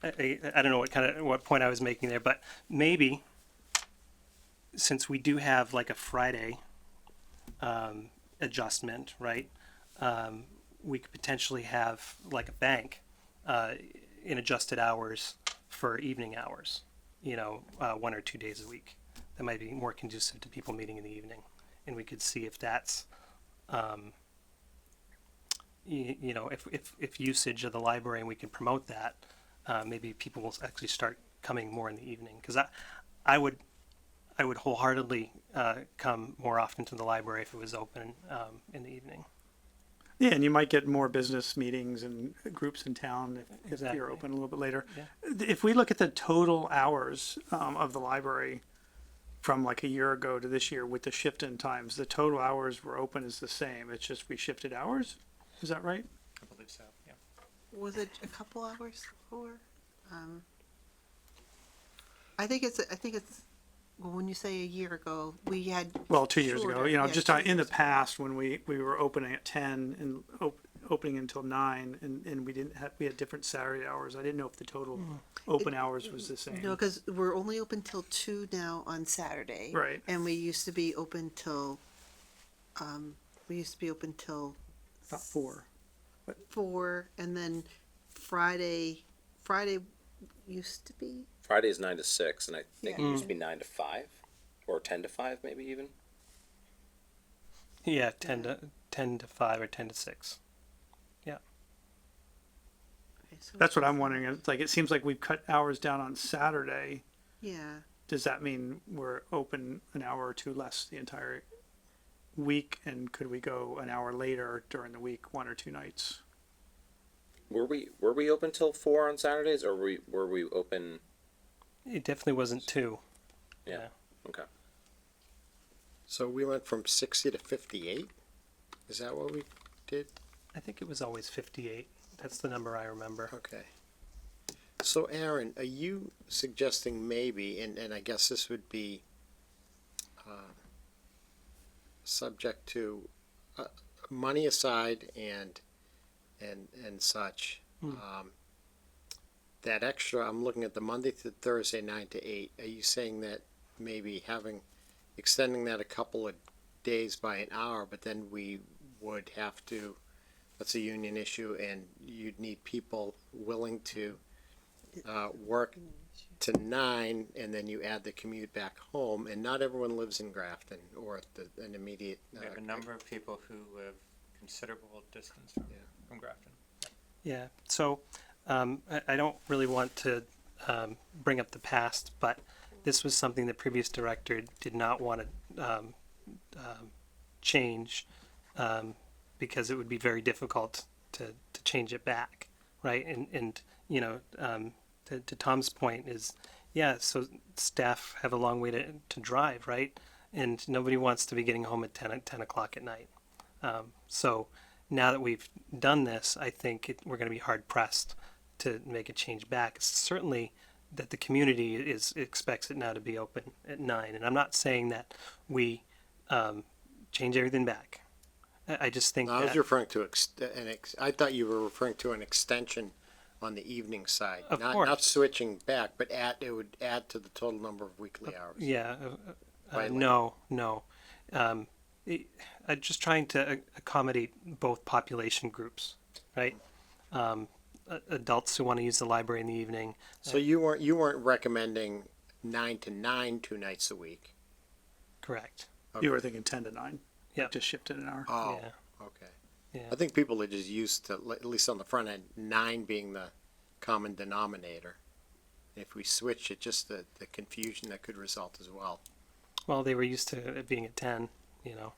I don't know what point I was making there, but maybe since we do have like a Friday adjustment, right? We could potentially have like a bank in adjusted hours for evening hours, you know, 1 or 2 days a week. That might be more conducive to people meeting in the evening, and we could see if that's you know, if usage of the library, and we can promote that, maybe people will actually start coming more in the evening. Because I would wholeheartedly come more often to the library if it was open in the evening. Yeah, and you might get more business meetings and groups in town if Exactly. you're open a little bit later. Yeah. If we look at the total hours of the library from like a year ago to this year with the shift in times, the total hours we're open is the same. It's just we shifted hours. Is that right? I believe so, yeah. Was it a couple hours before? I think it's, well, when you say a year ago, we had, Well, 2 years ago, Shorter, you know, yeah, just 2 in the years ago. past when we were opening at 10 and opening until 9 and we had different Saturday hours. I didn't know if the total open hours was the same. no, because we're only open till 2 now on Saturday. Right. And we used to be open till, About 4. 4, and then Friday used to be, Friday is 9 to 6, and I think Yeah. it used to be 9 to 5, or 10 to 5, maybe even. Yeah, 10 to 5 or 10 to 6. okay, so, That's what I'm wondering. It's like, it seems like we've cut hours down on Saturday. yeah. Does that mean we're open an hour or 2 less the entire week? And could we go an hour later during the week, 1 or 2 nights? Were we open till 4 on Saturdays, or were we open? It definitely wasn't 2. Yeah. Okay. So we went from 60 to 58? Is that what we did? I think it was always 58. That's the number I remember. Okay. So Aaron, are you suggesting maybe, and I guess this would be subject to money aside and such, that extra, I'm looking at the Monday to Thursday 9 to 8. Are you saying that maybe extending that a couple of days by an hour, but then we would have to, that's a union issue, and you'd need people willing to work to 9, and then you add the commute back home, and not everyone lives in Grafton or an immediate. We have a number of people who live considerable distance from Grafton. Yeah. So I don't really want to bring up the past, but this was something the previous director did not want to change because it would be very difficult to change it back, right? And you know, to Tom's point is, yeah, so staff have a long way to drive, right? And nobody wants to be getting home at 10 o'clock at night. So now that we've done this, I think we're going to be hard pressed to make a change back. Certainly that the community expects it now to be open at 9. And I'm not saying that we change everything back. I just think I was that, referring to I thought you were referring to an extension on the evening side. Of Not course. switching back, but it would add to the total number of weekly hours. Yeah, Right, no. I'm just trying to accommodate both population groups, right? Adults who want to use the library in the evening. So you weren't recommending 9 to 9 2 nights a week? Correct. You were thinking 10 to 9. Yep. Just shifted an hour. Oh, Yeah. okay. Yeah. I think people are just used to, at least on the front end, 9 being the common denominator. If we switch it, just the confusion that could result as well. Well, they were used to it being at 10, you know.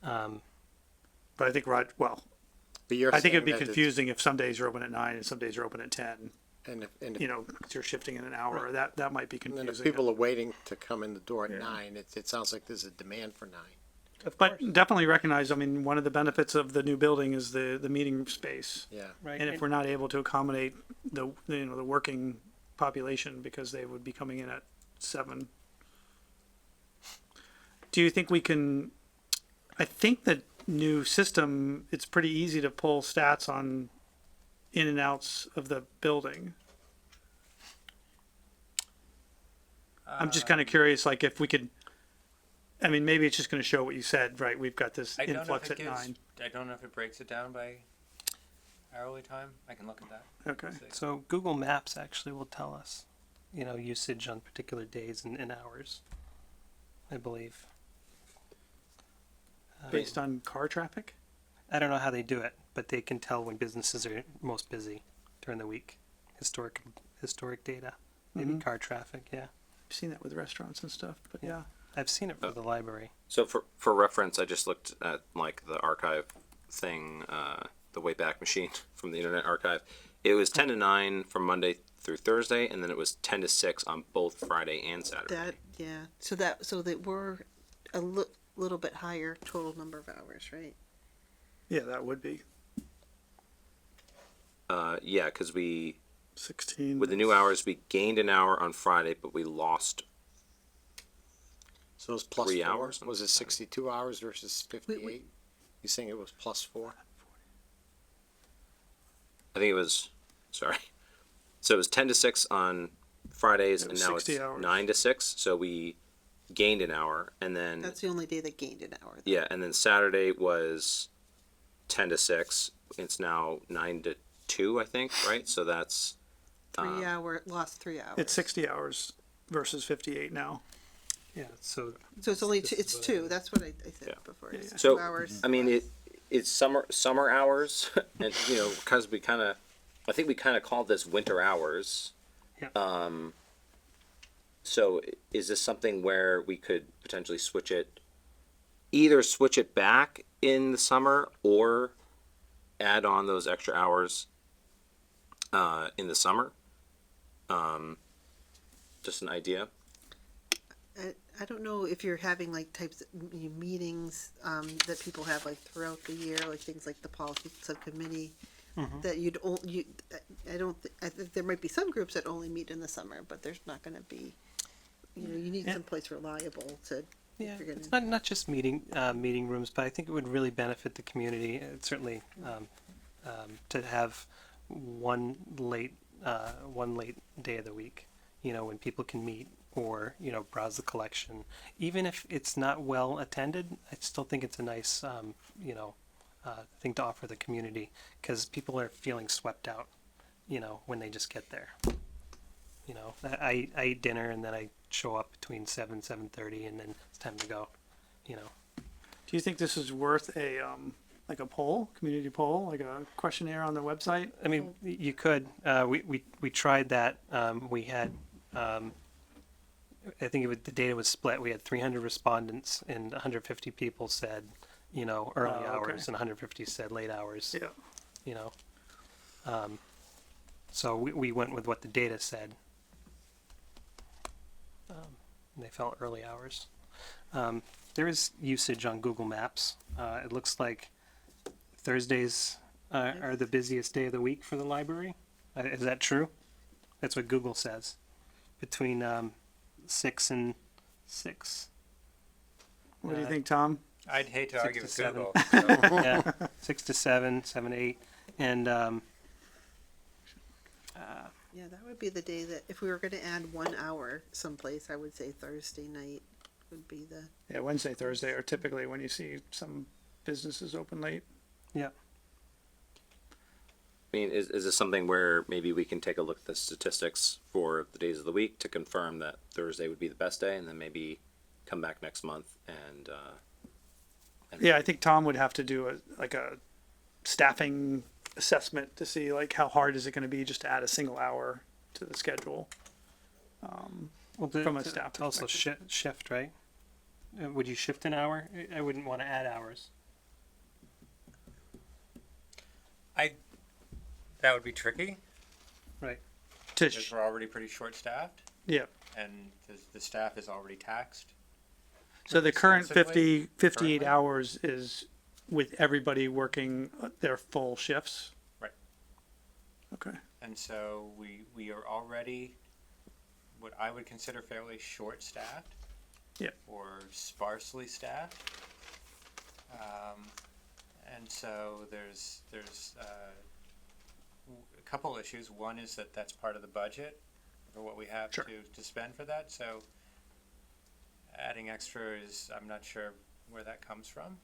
But I think But you're I think it'd saying be that it's- confusing if some days are open at 9 and some days are open at 10. And if, You know, 'cause you're shifting in an hour. That might be and then confusing. if people are waiting to come in the door at Yeah. 9, it sounds like there's a demand for 9. But definitely recognize, I mean, one of the benefits of the new building is the meeting room space. Yeah. Right. And if we're not able to accommodate the working population because they would be coming in at 7. Do you think we can, I think the new system, it's pretty easy to pull stats on in and outs of the building. I'm just kind of curious, like if we could, I mean, maybe it's just going to show what you said, right? We've got this I don't know if influx it at gives, 9. I don't know if it breaks it down by hourly time. I can look at that. Okay. See. So Google Maps actually will tell us, you know, usage on particular days and hours, I believe. Based on car traffic? I don't know how they do it, but they can tell when businesses are most busy during the week. Historic data, maybe car traffic. Yeah, I've seen that with restaurants and stuff, but yeah. I've seen it for the library. So for reference, I just looked at like the archive thing, the Wayback Machine from the Internet Archive. It was 10 to 9 from Monday through Thursday, and then it was 10 to 6 on both Friday and Saturday. That, yeah, so that we're a little bit higher total number of hours, right? Yeah, that would be Yeah, because we 16. with the new hours we gained an hour on Friday, but we lost. So it was plus 3 4. hours on Was it 62 hours versus 58? You saying it was plus 4? I think it was. Sorry. So it was 10 to 6 on Fridays, It and was now it's 60 hours. 9 to 6. So we gained an hour, and then That's the only day that gained an hour. yeah, and then Saturday was 10 to 6. It's now 9 to 2, I think, right? So that's 3 hour, lost 3 hours. It's 60 hours versus 58 now. Yeah, so So it's only, This two, is it's what I 2, mean. that's what I said Yeah. before. Yeah, It's yeah. so. 2 hours. I mean, less. it's summer hours, and you know, because we kind of, I think we kind of called this winter hours. Yeah. So is this something where we could potentially either switch it back in the summer or add on those extra hours in the summer? Just an idea. I don't know if you're having like types of meetings that people have like throughout the year, like things like the policy subcommittee, that I think there might be some groups that only meet in the summer, but there's not going to be, you need Yeah. someplace reliable to. yeah, if you're it's gonna- not just meeting rooms, but I think it would really benefit the community. Certainly to have one late day of the week, you know, when people can meet or browse the collection. Even if it's not well attended, I still think it's a nice thing to offer the community, because people are feeling swept out, when they just get there. I eat dinner and then I show up between 7:30 and then it's time to go. Do you think this is worth a like a poll, community poll, like a questionnaire on the website? I mean, you could. We tried that. We had. I think the data was split. We had 300 respondents and 150 people said, early okay. hours, and 150 said late hours. Yeah. So we went with what the data said. They felt early hours. There is usage on Google Maps. It looks like Thursdays are the busiest day of the week for the library. Is that true? That's what Google says. Between 6 and 6. What do you think, Tom? I'd hate to 6 argue to with 7. Google. So Yeah, 6 to 7, 7 to 8, and Yeah, that would be the day that, if we were gonna add 1 hour someplace, I would say Thursday night would be the, Yeah, Wednesday, Thursday are typically when you see some businesses open late. Yeah. I mean, is this something where maybe we can take a look at the statistics for the days of the week to confirm that Thursday would be the best day, and then maybe come back next month and Yeah, I think Tom would have to do a staffing assessment to see like how hard is it going to be just to add a single hour to the schedule. Well, From a staff to also shift, right? Would you shift an hour? I wouldn't want to add hours. That would be tricky To because we're already pretty short-staffed, yeah. and the staff is already taxed. So the current Extensively? 58 Currently? hours is with everybody working their full shifts. Right. Okay. And so we are already what I would consider fairly short-staffed. Yeah. Or sparsely staffed. And so there's a couple issues. One is that that's part of the budget for what we have Sure. to spend for that. So adding extra is, I'm not sure where that comes from.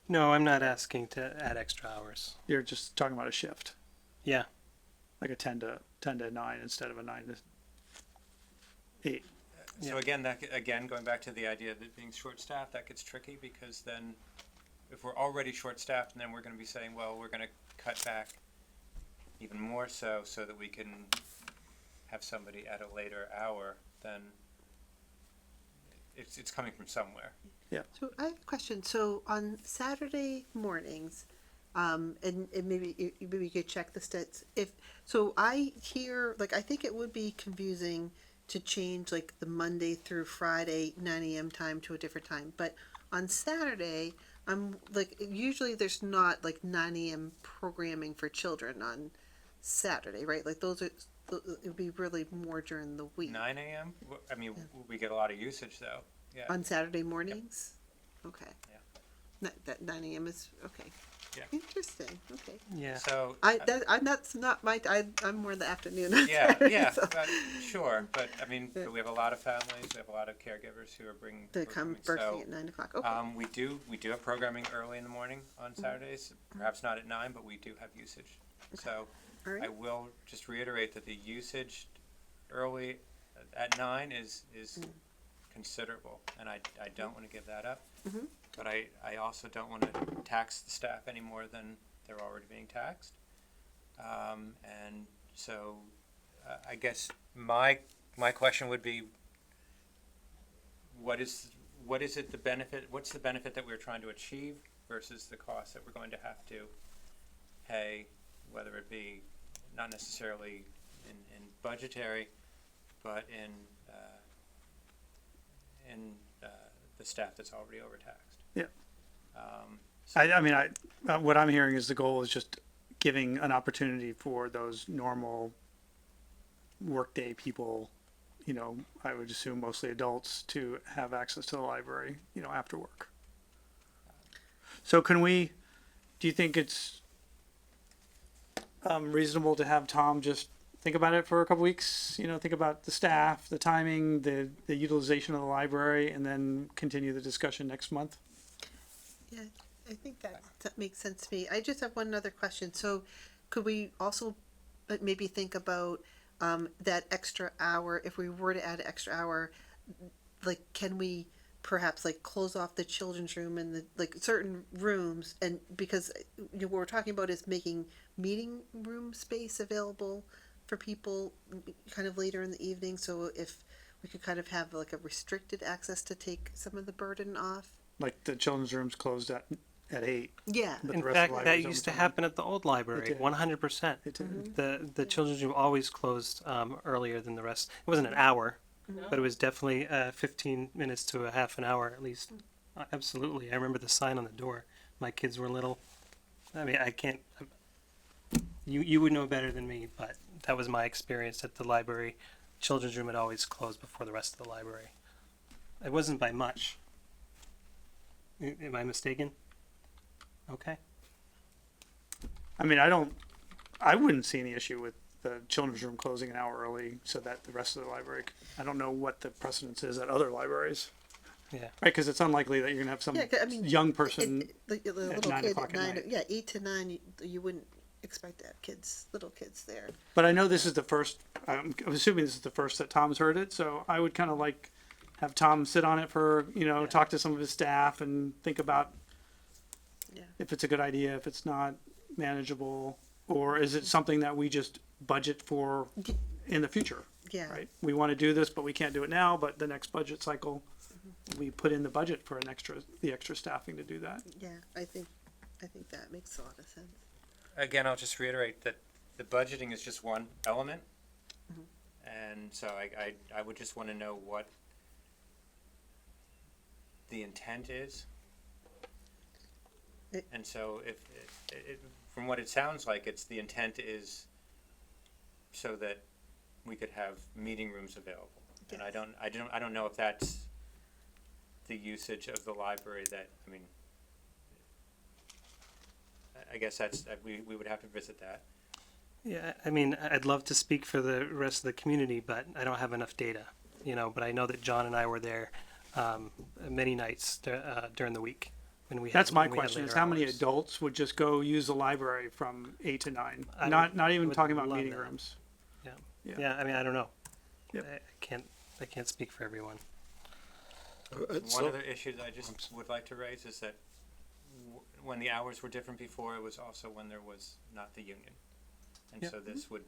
No, I'm not asking to add extra hours. You're just talking about a shift, Yeah. like a 10 to 9 instead of a 9 to 8. So Yeah. again, going back to the idea of it being short-staffed, that gets tricky because then if we're already short-staffed and then we're going to be saying, well, we're going to cut back even more so that we can have somebody at a later hour, then it's coming from somewhere. so I have a question. So on Saturday mornings, and maybe maybe you could check the stats. So I hear, like, I think it would be confusing to change like the Monday through Friday 9 a.m. time to a different time. But on Saturday, I'm like, usually there's not like 9 a.m. programming for children on Saturday, right? Like those are, it would be really more during the week. 9 a.m.? I mean, we get a lot of usage though. Yeah. On Saturday mornings? Okay. Yeah. That 9 a.m. is, okay. Yeah. Interesting, okay. Yeah. So That's not my, I'm more the afternoon. yeah, yeah, So sure. But I mean, we have a lot of families. We have a lot of caregivers who are bringing. they come programming. birthing at 9 o'clock, okay. We do have programming early in the morning on Saturdays. Perhaps not at 9, but we do have usage. So All I right, will just reiterate that the usage early at 9 is considerable, and I don't want to give that up. Mhm. But I also don't want to tax the staff any more than they're already being taxed. And so I guess my question would be, what is it, the benefit, what's the benefit that we're trying to achieve versus the cost that we're going to have to pay, whether it be not necessarily in budgetary, but in the staff that's already overtaxed. Yeah. So I mean, what I'm hearing is the goal is just giving an opportunity for those normal workday people, you know, I would assume mostly adults, to have access to the library, you know, after work. So do you think it's reasonable to have Tom just think about it for a couple weeks, you know, think about the staff, the timing, the utilization of the library, and then continue the discussion next month? yeah, I think that makes sense to me. I just have one other question. So could we also maybe think about that extra hour, if we were to add an extra hour, like, can we perhaps like close off the children's room and the like certain rooms, and because you know, what we're talking about is making meeting room space available for people kind of later in the evening, so if we could kind of have like a restricted access to take some of the burden off. Like the children's room's closed at 8. Yeah. But In the rest of the fact, that library's used to open. happen at the old library, did. 100%. It did. The children's room always closed earlier than the rest. It wasn't an hour, but it was definitely 15 minutes to a half an hour at least. Absolutely. I remember the sign on the door. My kids were little. I mean, I can't. You would know better than me, but that was my experience at the library. Children's room had always closed before the rest of the library. It wasn't by much. Am I mistaken? Okay. I mean, I wouldn't see any issue with the children's room closing an hour early so that the rest of the library, I don't know what the precedence is at other libraries. Yeah. Right, because it's unlikely that you're gonna have some Yeah, 'cause, I mean, young person. the little 9 kid o'clock at at 9, night. yeah, 8 to 9, you wouldn't expect to have little kids there. But I know this is the first, I'm assuming this is the first that Tom's heard it, so I would kind of like have Tom sit on it for, talk to some of his staff and think about Yeah. if it's a good idea, if it's not manageable, or is it something that we just budget for in the future? Yeah. Right? We want to do this, but we can't do it now, but the next budget cycle, we put in the budget for the extra staffing to do that. Yeah, I think that makes a lot of sense. Again, I'll just reiterate that the budgeting is just one element. And so I would just want to know what the intent is. And so if, from what it sounds like, it's the intent is so that we could have meeting rooms available. And I don't know if that's the usage of the library that, I mean, I guess that's, we would have to visit that. Yeah, I mean, I'd love to speak for the rest of the community, but I don't have enough data, but I know that John and I were there many nights during the week. When we had, That's my when we had question, is later how many hours. adults would just go use the library from 8 to 9? I Not even would talking about love meeting that. rooms. Yeah. Yeah, I mean, I don't know. Yep. I can't speak for everyone. One other issue that I just would like to raise is that when the hours were different before, it was also when there was not the union. And Yep. so this would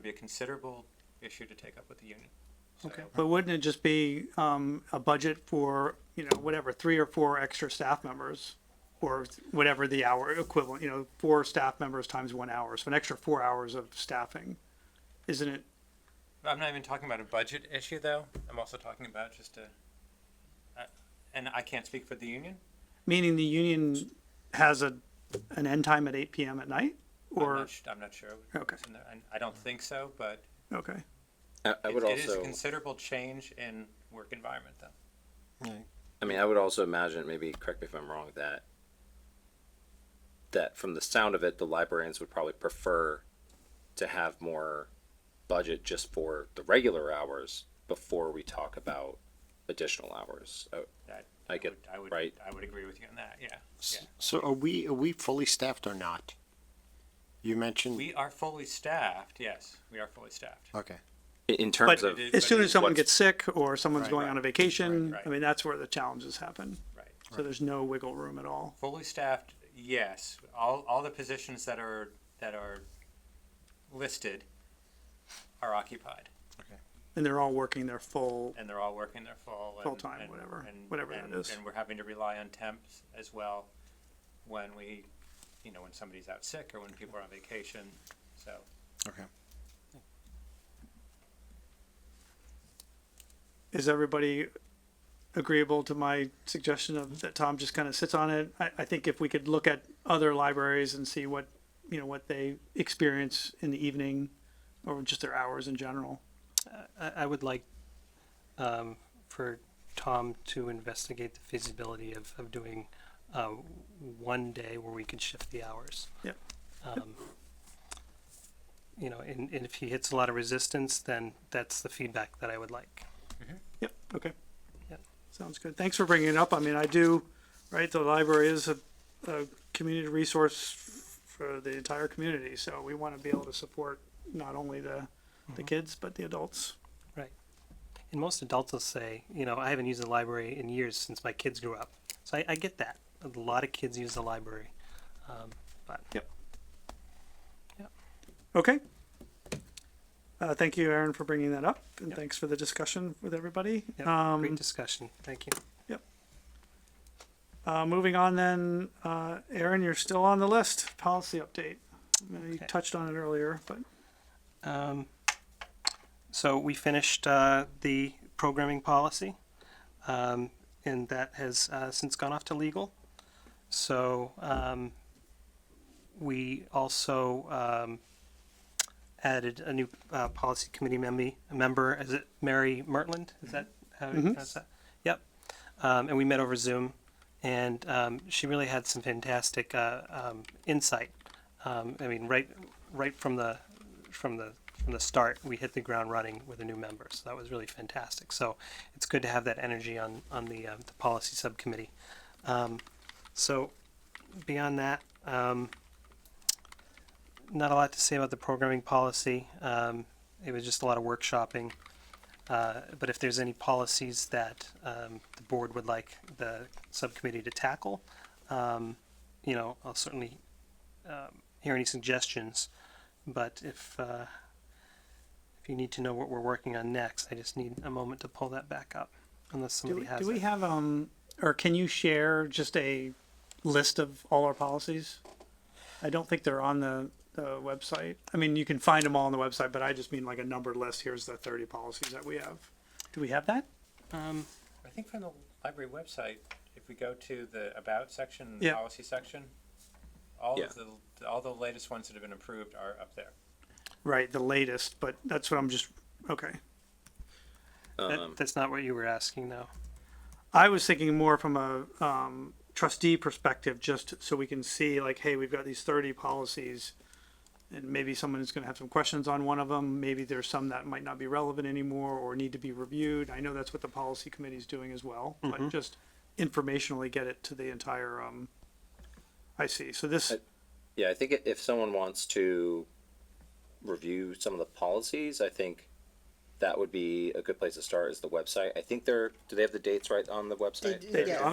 be a considerable issue to take up with the union. So, Okay, but wouldn't it just be a budget for, whatever, 3 or 4 extra staff members? Or whatever the hour equivalent, 4 staff members times 1 hour, so an extra 4 hours of staffing, isn't it? I'm not even talking about a budget issue, though. I'm also talking about just and I can't speak for the union. Meaning the union has an end time at 8 p.m. at night, or I'm not sure. Okay. What's in there. I don't think so, but okay, I would it is a also, considerable change in work environment, though. I mean, I would also imagine, maybe correct me if I'm wrong, that from the sound of it, the librarians would probably prefer to have more budget just for the regular hours before we talk about additional hours. I get right. I would agree with you on that. Yeah. So are we fully staffed or not? You mentioned, We are fully staffed. Yes, we are fully staffed. okay, In terms but of as soon as someone what's- gets sick or someone's Right, going on a vacation, right. I mean, that's where the challenges happen. Right. So there's no wiggle room at all. Fully staffed. Yes. All the positions that are listed are occupied, And they're all working their full, and they're all working their full Full-time, and- whatever and- that and- is. And we're having to rely on temps as well when we, when somebody's out sick or when people are on vacation. So okay. is everybody agreeable to my suggestion of that Tom just kind of sits on it? I think if we could look at other libraries and see what, what they experience in the evening or just their hours in general. I would like for Tom to investigate the feasibility of doing one day where we could shift the hours. Yep. And if he hits a lot of resistance, then that's the feedback that I would like. Yep, okay. Yep. Sounds good. Thanks for bringing it up. I mean, the library is a community resource for the entire community, so we want to be able to support not only the kids, but the adults. Right. And most adults will say, I haven't used the library in years since my kids grew up. So I get that. A lot of kids use the library. But Yep. Okay. Thank you, Aaron, for bringing that up, and Yep. thanks for the discussion with everybody. yeah, great discussion. Thank you. Moving on then, Aaron, you're still on the list, policy update. You Okay. touched on it earlier, but So we finished the programming policy, and that has since gone off to legal. So we also added a new policy committee member. Is it Mary Mertland? Is that how you pronounce that? Yep. And we met over Zoom, and she really had some fantastic insight. I mean, right from the from the start, we hit the ground running with a new member. So that was really fantastic. So it's good to have that energy on the policy subcommittee. So beyond that, not a lot to say about the programming policy. It was just a lot of workshopping. But if there's any policies that the board would like the subcommittee to tackle, I'll certainly hear any suggestions. But if you need to know what we're working on next, I just need a moment to pull that back up, unless somebody has Do we it. have, or can you share just a list of all our policies? I don't think they're on the website. I mean, you can find them all on the website, but I just mean like a numbered list. Here's the 30 policies that we have. Do we have that? I think from the library website, if we go to the About section, the Yeah. policy section, all Yeah. of all the latest ones that have been approved are up there. Right, the latest, but that's what I'm just, okay. That's not what you were asking, though. I was thinking more from a trustee perspective, just so we can see like, hey, we've got these 30 policies, and maybe someone is going to have some questions on one of them. Maybe there's some that might not be relevant anymore or need to be reviewed. I know that's what the policy committee is doing as well, but just informationally get it to the entire. I see. So this. Yeah, I think if someone wants to review some of the policies, I think that would be a good place to start is the website. I think do they have the dates right on the website?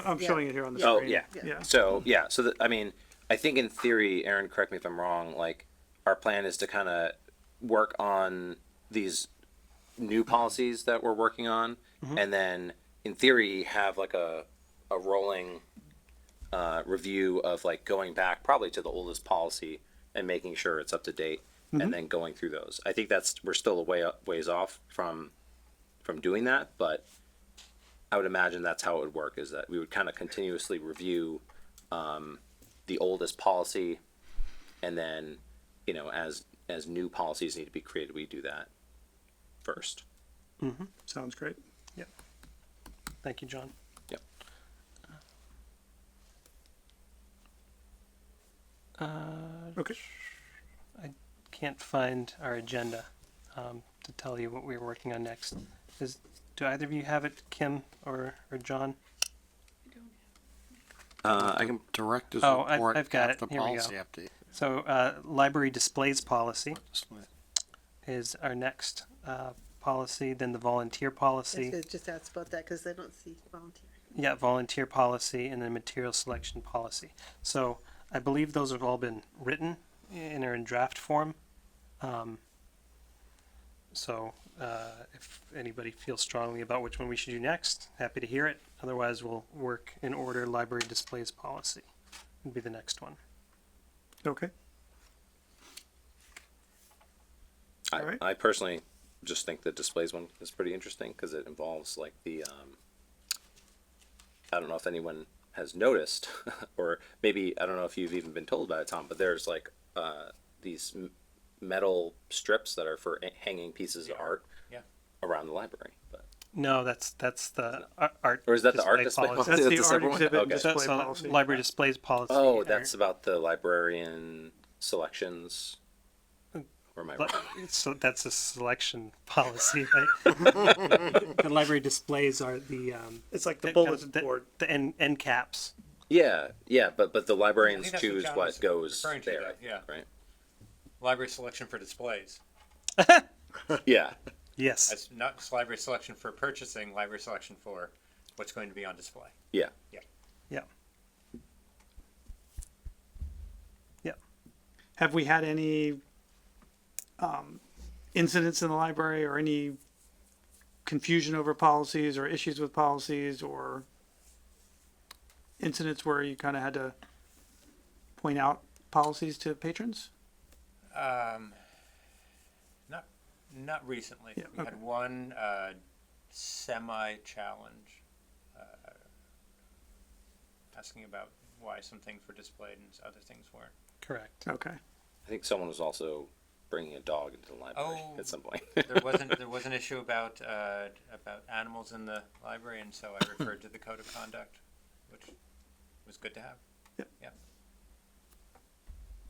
I'm showing it here on the Oh, screen. yeah. Yeah. So I mean, I think in theory, Aaron, correct me if I'm wrong, like our plan is to kind of work on these new policies that we're working on, and then in theory have like a rolling review of like going back probably to the oldest policy and making sure it's up to date, and then going through those. I think we're still a ways off from doing that, but I would imagine that's how it would work, is that we would kind of continuously review the oldest policy, and then as new policies need to be created, we do that first. Sounds great. Thank you, John. Yep. Okay. Can't find our agenda to tell you what we're working on next. Do either of you have it, Kim or John? I can. Director's Oh, report I've got after it. Here we policy go. update. So library displays policy is our next policy. Then the volunteer policy. Just ask about that because I don't see volunteer. Yeah, volunteer policy, and then material selection policy. So I believe those have all been written and are in draft form. So if anybody feels strongly about which one we should do next, happy to hear it. Otherwise, we'll work in order. Library displays policy would be the next one. Okay. All right. I personally just think the displays one is pretty interesting because it involves like the I don't know if anyone has noticed, or maybe I don't know if you've even been told about it, Tom, but there's like these metal strips that are for hanging pieces of art around the library. But No, that's the art. or is that the art display policy. policy? That's the a art separate one? exhibit Okay. display So policy. library displays policy. Oh, are- that's about the librarian selections. Or am I wrong? So that's a selection policy, right? The library displays are the It's like the the- bulletin the- board. the end caps. Yeah, but the I librarians think that's choose John what was goes referring to, there, though, yeah. right? Library selection for displays. Yeah, Yes. That's not just library selection for purchasing, library selection for what's going to be on display. yeah. Yeah. Yeah. Have we had any incidents in the library or any confusion over policies or issues with policies or incidents where you kind of had to point out policies to patrons? Not recently. Yeah, We okay. had one semi-challenge asking about why some things were displayed and other things weren't. Correct. Okay. I think someone was also bringing a dog into the library Oh. at some point. There was an issue about animals in the library, and so I referred to the code of conduct, which was good to have.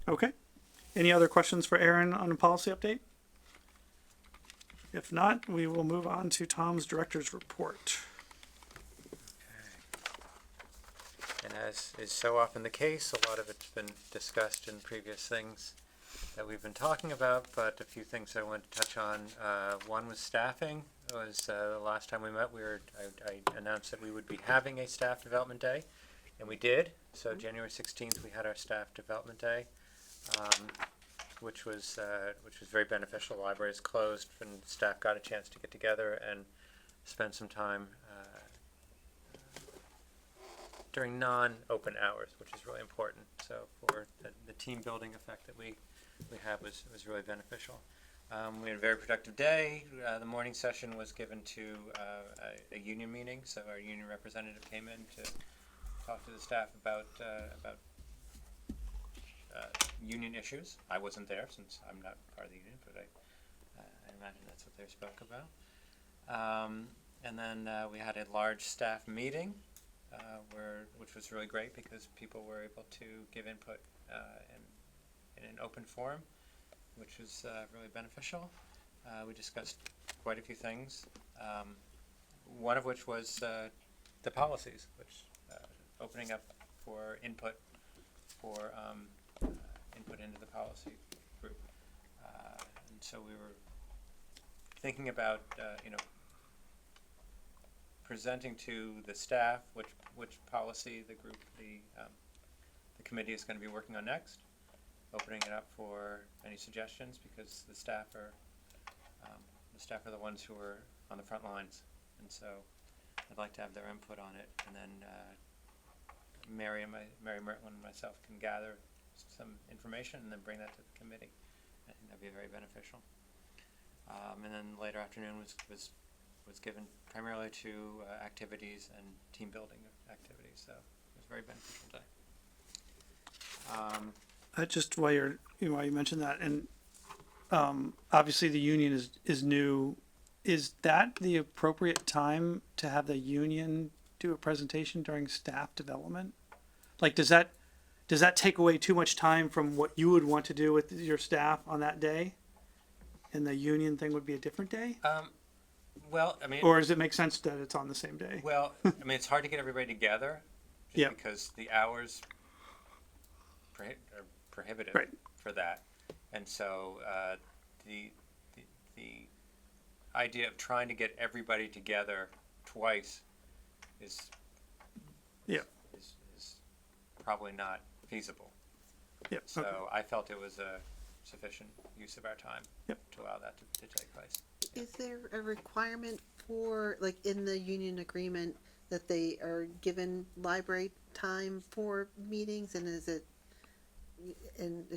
Okay. Any other questions for Aaron on a policy update? If not, we will move on to Tom's director's report. And as is so often the case, a lot of it's been discussed in previous things that we've been talking about, but a few things I wanted to touch on. One was staffing. It was the last time we met, I announced that we would be having a staff development day, and we did. So January 16th, we had our staff development day, which was very beneficial. The library is closed, and staff got a chance to get together and spend some time during non-open hours, which is really important. So for the team building effect that we have was really beneficial. We had a very productive day. The morning session was given to a union meeting, so our union representative came in to talk to the staff about union issues. I wasn't there since I'm not part of the union, but I imagine that's what they spoke about. And then we had a large staff meeting, which was really great because people were able to give input in an open forum, which was really beneficial. We discussed quite a few things, one of which was the policies, which opening up for input into the policy group. And so we were thinking about presenting to the staff which policy the group, the committee is going to be working on next, opening it up for any suggestions because the staff are the ones who are on the front lines, and so I'd like to have their input on it, and then Mary Mertland and myself can gather some information and then bring that to the committee. I think that'd be very beneficial. And then later afternoon was given primarily to activities and team building activities, so it was a very beneficial day. Just while you mentioned that, and obviously the union is new. Is that the appropriate time to have the union do a presentation during staff development? Like, does that take away too much time from what you would want to do with your staff on that day? And the union thing would be a different day? Well, I mean, Or does it make sense that it's on the same day? well, I mean, it's hard to get everybody together, just Yeah. because the hours are prohibitive Right. for that, and so the idea of trying to get everybody together twice is probably not feasible. Yep. So Okay. I felt it was a sufficient use of our time Yep. to allow that to take place. Is there a requirement for, like, in the union agreement that they are given library time for meetings, and is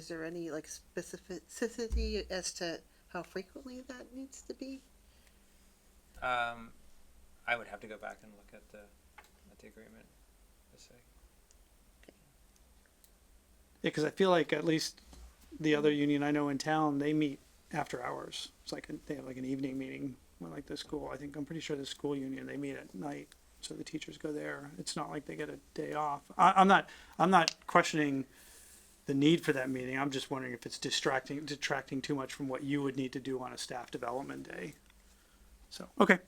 there any, like, specificity as to how frequently that needs to be? I would have to go back and look at the agreement to see. Yeah, because I feel like at least the other union I know in town, they meet after hours. It's like they have like an evening meeting, like the school. I'm pretty sure the school union, they meet at night, so the teachers go there. It's not like they get a day off. I'm not questioning the need for that meeting. I'm just wondering if it's detracting too much from what you would need to do on a staff development day. So okay.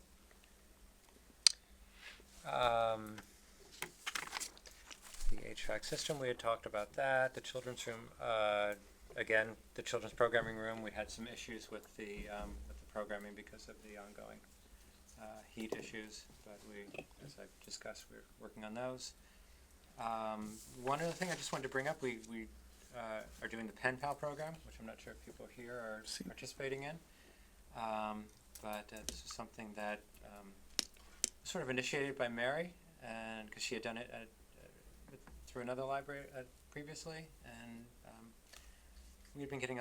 The HVAC system, we had talked about that. The children's room, again, the children's programming room, we had some issues with the programming because of the ongoing heat issues, but as I've discussed, we're working on those. One other thing I just wanted to bring up, we are doing the Pen Pal program, which I'm not sure if people here are participating in, but this is something that sort of initiated by Mary, and because she had done it through another library previously, and we've been getting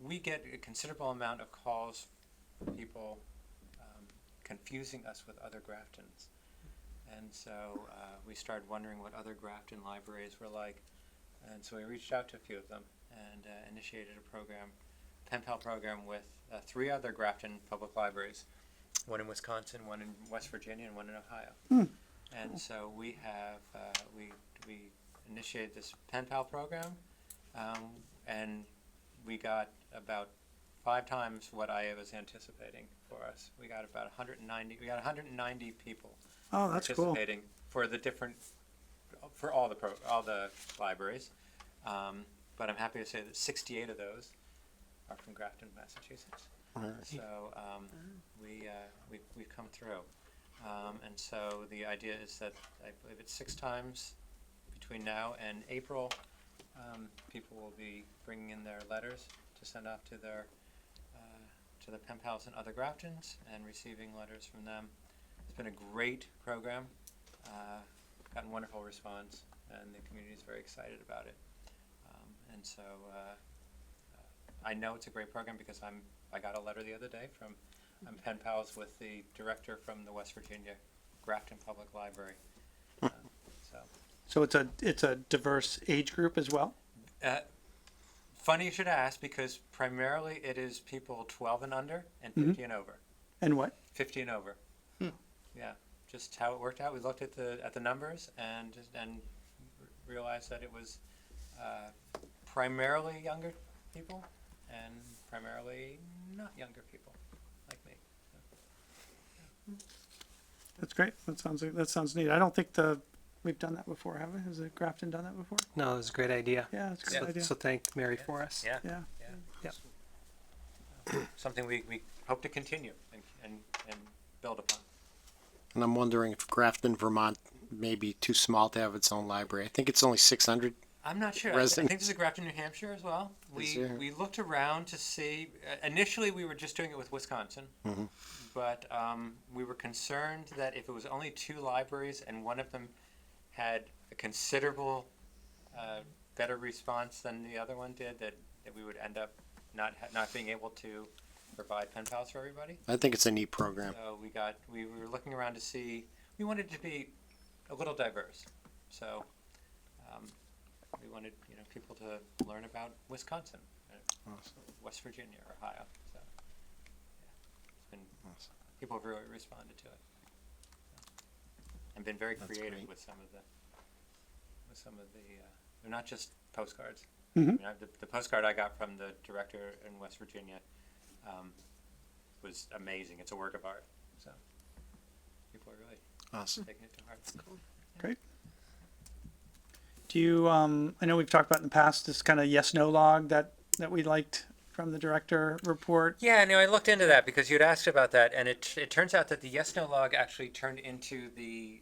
we get a considerable amount of calls from people confusing us with other Graftons, and so we started wondering what other Grafton libraries were like, and so we reached out to a few of them and initiated a program, Pen Pal program, with 3 other Grafton public libraries, one in Wisconsin, one in West Virginia, and one in Ohio. And so we have we initiated this Pen Pal program, and we got about 5 times what I was anticipating for us. We got about 190. We got 190 people Oh, that's cool. participating for the different, for all the libraries. But I'm happy to say that 68 of those are from Grafton, Massachusetts. So we've come through, and so the idea is that I believe it's 6 times between now and April. People will be bringing in their letters to send off to their to the pen pals and other Graftons, and receiving letters from them. It's been a great program. Gotten wonderful response, and the community is very excited about it. And so I know it's a great program because I got a letter the other day from I'm pen pals with the director from the West Virginia Grafton Public Library. So So it's a diverse age group as well. funny you should ask, because primarily it is people 12 and under and 50 and over. And what? 50 and over. Yeah, just how it worked out. We looked at the numbers and realized that it was primarily younger people and primarily not younger people like me. That's great. That sounds neat. I don't think we've done that before, have we? Has the Grafton done that before? No, it was a great idea. Yeah, it's a good idea. So thank Mary for us. Yeah. Yeah. Something we hope to continue and build upon. And I'm wondering if Grafton, Vermont may be too small to have its own library. I think it's only 600. I'm not sure. I Resident- think there's a Grafton, New Hampshire as well. Is there? We looked around to see. Initially, we were just doing it with Wisconsin, but we were concerned that if it was only 2 libraries and one of them had a considerable better response than the other one did, that we would end up not being able to provide pen pals for everybody. I think it's a neat program. So we were looking around to see. We wanted to be a little diverse. So. We wanted people to learn about Wisconsin, West Virginia, or Ohio. So it's been people have really responded to it, and been very That's creative great. with some of the. They're not just postcards. Mhm. The postcard I got from the director in West Virginia was amazing. It's a work of art. So people are really Awesome. taking it to heart. Great. Do you, I know we've talked about in the past this kind of yes/no log that we liked from the director report. Yeah, no, I looked into that because you'd asked about that, and it turns out that the yes/no log actually turned into the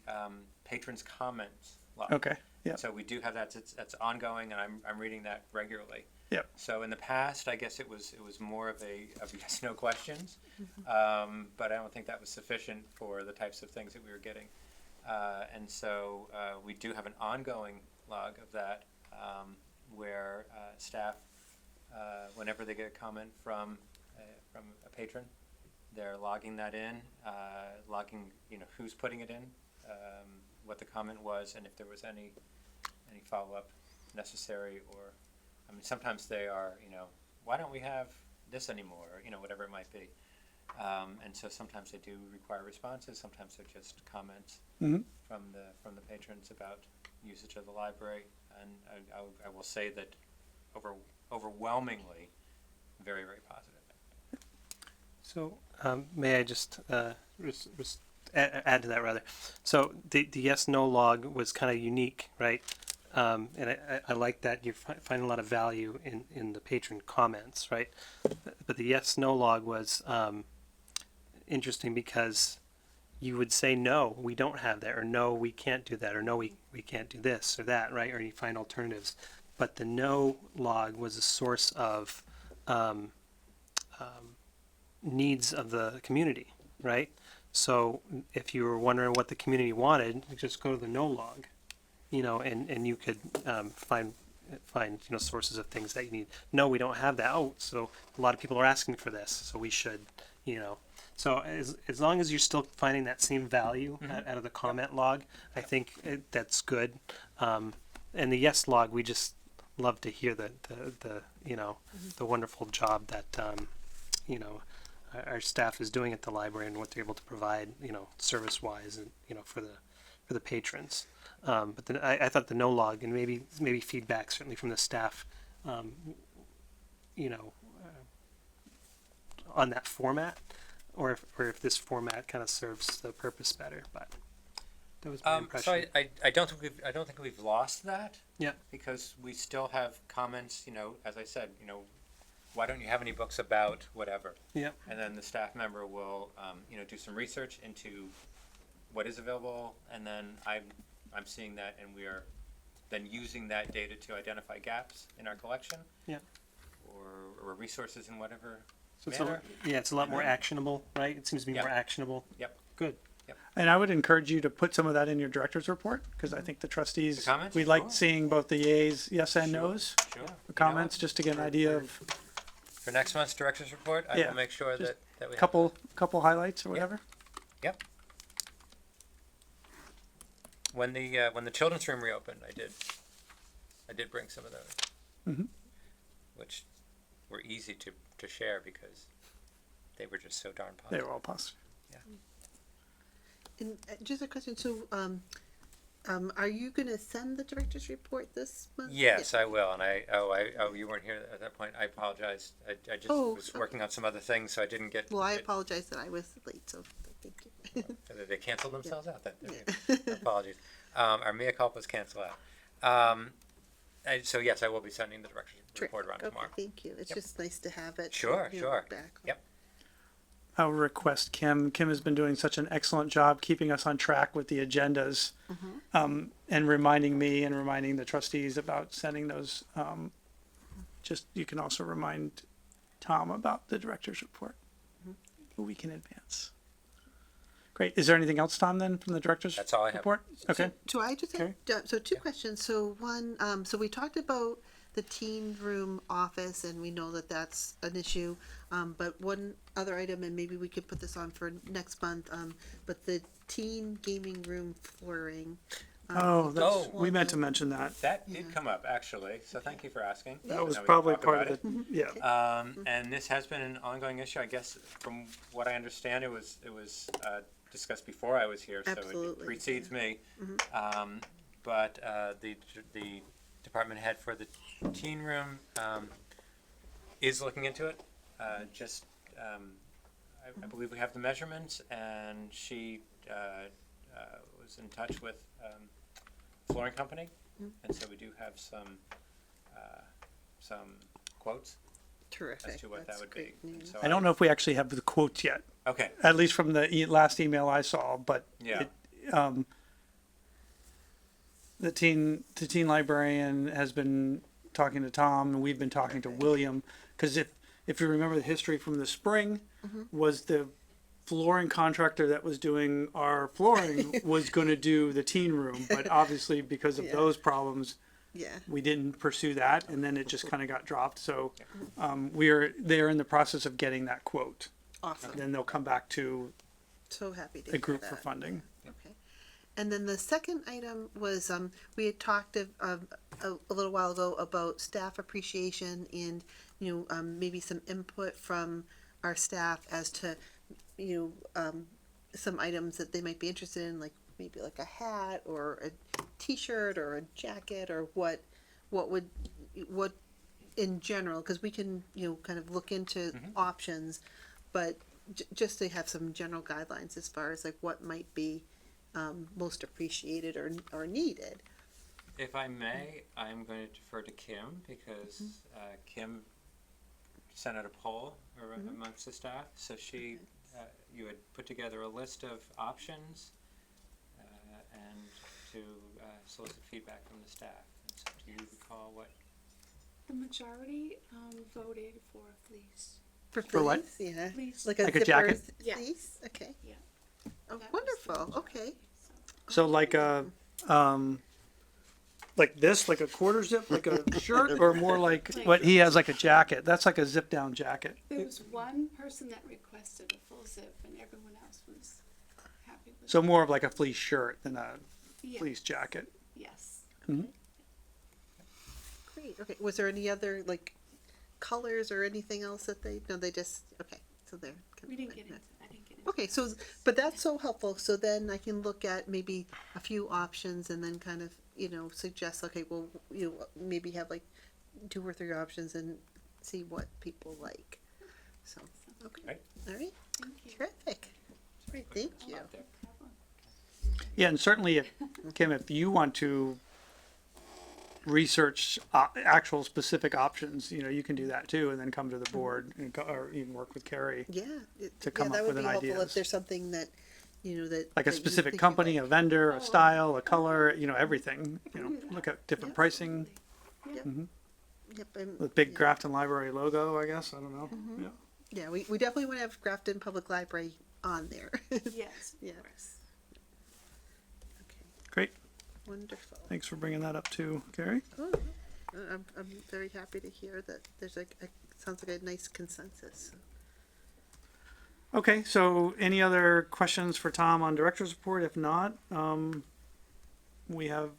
patrons' comments log. Okay. Yeah. So we do have that. That's ongoing, and I'm reading that regularly. Yep. So in the past, I guess it was more of yes/no questions, but I don't think that was sufficient for the types of things that we were getting, and so we do have an ongoing log of that, where staff, whenever they get a comment from a patron, they're logging that in, logging who's putting it in, what the comment was, and if there was any follow-up necessary, or I mean sometimes they are why don't we have this anymore, or whatever it might be, and so sometimes they do require responses. Sometimes they're just comments from the patrons about usage of the library, and I will say that overwhelmingly very, very positive. So may I just add to that rather? So the yes/no log was kind of unique, right? And I like that you find a lot of value in the patron comments, right? But the yes/no log was interesting because you would say, no, we don't have that, or no, we can't do that, or no, we can't do this or that, right? Or you find alternatives. But the no log was a source of needs of the community, right? So if you were wondering what the community wanted, you just go to the no log, and you could find sources of things that you need. No, we don't have that. Oh, so a lot of people are asking for this, so we should, So as long as you're still finding that same value out of the comment log, I think that's good. And the yes log, we just love to hear the wonderful job that our staff is doing at the library and what they're able to provide, service wise and for the patrons. But then I thought the no log and maybe feedback certainly from the staff, on that format, or if this format kind of serves the purpose better. But that was my impression. So I don't think we've lost that. Yeah. Because we still have comments, you know, as I said, you know, why don't you have any books about whatever? Yeah. And then the staff member will, you know, do some research into what is available, and then I'm seeing that, and we are then using that data to identify gaps in our collection. Yeah. Or resources in whatever So it's manner. it's a lot more actionable, right? It seems to be Yep. more actionable. Yep. Good. And I would encourage you to put some of that in your director's report, because I think the trustees, The comments? we like Sure. seeing both the yays, yes and Sure. no's, Sure. You know the comments, what? just to get an idea of For next month's director's report, I Yeah, will make sure just that we a couple highlights or whatever. Yep. When the children's room reopened, I did bring some of those, Mhm. which were easy to share because they were just so darn They positive. were all positive. And just a question, so, are you gonna send the director's report this month? Yes, I will, and you weren't here at that point. I apologize. I just was okay. working on some other things, so I didn't get. Well, I apologize that I was late, so thank you. They canceled themselves out. Yeah. Apologies. Our mea culpa was canceled out. So yes, I will be sending the director's report around Okay, tomorrow. thank you. It's Yep. just nice to have it. Sure, you know, sure. back. Yep. I'll request Kim. Kim has been doing such an excellent job keeping us on track with the agendas, and reminding me and reminding the trustees about sending those. Just, you can also remind Tom about the director's report a week in advance. Great. Is there anything else, Tom, then, from the director's That's all I have. report? Okay. So I just have, so two questions. So one, so we talked about the teen room office, and we know that that's an issue. But one other item, and maybe we could put this on for next month, but the teen gaming room flooring. Oh, that's, Oh. we meant to mention that. That did come up actually, so thank you for asking. That was Now we can probably talk part about of the, it. yeah. And this has been an ongoing issue. I guess from what I understand, it was discussed before I was here, so it Absolutely, precedes me. But the department head for the teen room is looking into it. I believe we have the measurements, and she was in touch with flooring company, and so we do have some quotes Terrific. as to what That's that would be. great news. So I don't know if we actually have the quotes yet, Okay. at least from the last email I saw, but Yeah. the teen librarian has been talking to Tom, and we've been talking to William, because if you remember the history from the spring, was the flooring contractor that was doing our flooring was going to do the teen room, but obviously because of Yeah. those problems, Yeah. we didn't pursue that, and then it just kind of got dropped. So they're in the process of getting that quote. Awesome. Then they'll come back to So happy to a hear group for that. funding. Okay. And then the second item was, we had talked a little while ago about staff appreciation and, maybe some input from our staff as to, some items that they might be interested in, like maybe like a hat or a t-shirt or a jacket, or what in general, because we can, kind of look into options, but just to have some general guidelines as far as like what might be most appreciated or needed. If I may, I'm going to defer to Kim because Kim sent out a poll amongst the staff. So you had put together a list of options and to solicit feedback from the staff. And so do you recall what? The majority voted for fleece. For what? fleece, yeah. Fleece. Like a Like a zipper jacket? Yeah. fleece? Okay. Yeah. Oh, That was the wonderful. majority, Okay. So like a like this, like a quarter zip, like a shirt, or more like what he has, like a jacket. That's like a zip down jacket. There was one person that requested a full zip, and everyone else was happy with So it. more of like a fleece shirt than a Yeah. fleece jacket. Yes. Great. Okay. Was there any other like colors or anything else that they just okay. So they're We didn't get into. I didn't get into. okay. So but that's so helpful. So then I can look at maybe a few options and then kind of suggest okay, well maybe have like 2 or 3 options and see what people like. So Okay, Right. all right, Thank you. terrific. Great, thank you. Yeah, and certainly, if, Kim, if you want to research actual specific options, you know, you can do that too, and then come to the board and or even work with Carrie, Yeah. To come that up would with be an helpful ideas. If there's something that, you know, that. like a that you specific think you'd company, a like. vendor, a style, a color, you know, everything. You know, look at different Yeah. pricing, Yep, and. the big yeah. Grafton Library logo, I guess. I don't know. Yeah. Yeah, we definitely want to have Grafton Public Library on there. Yes, Yeah. of course. Okay, Great. wonderful. Thanks for bringing that up too, Carrie. Oh, I'm very happy to hear that there's a sounds like a nice consensus. Okay, so any other questions for Tom on director's report? If not, we have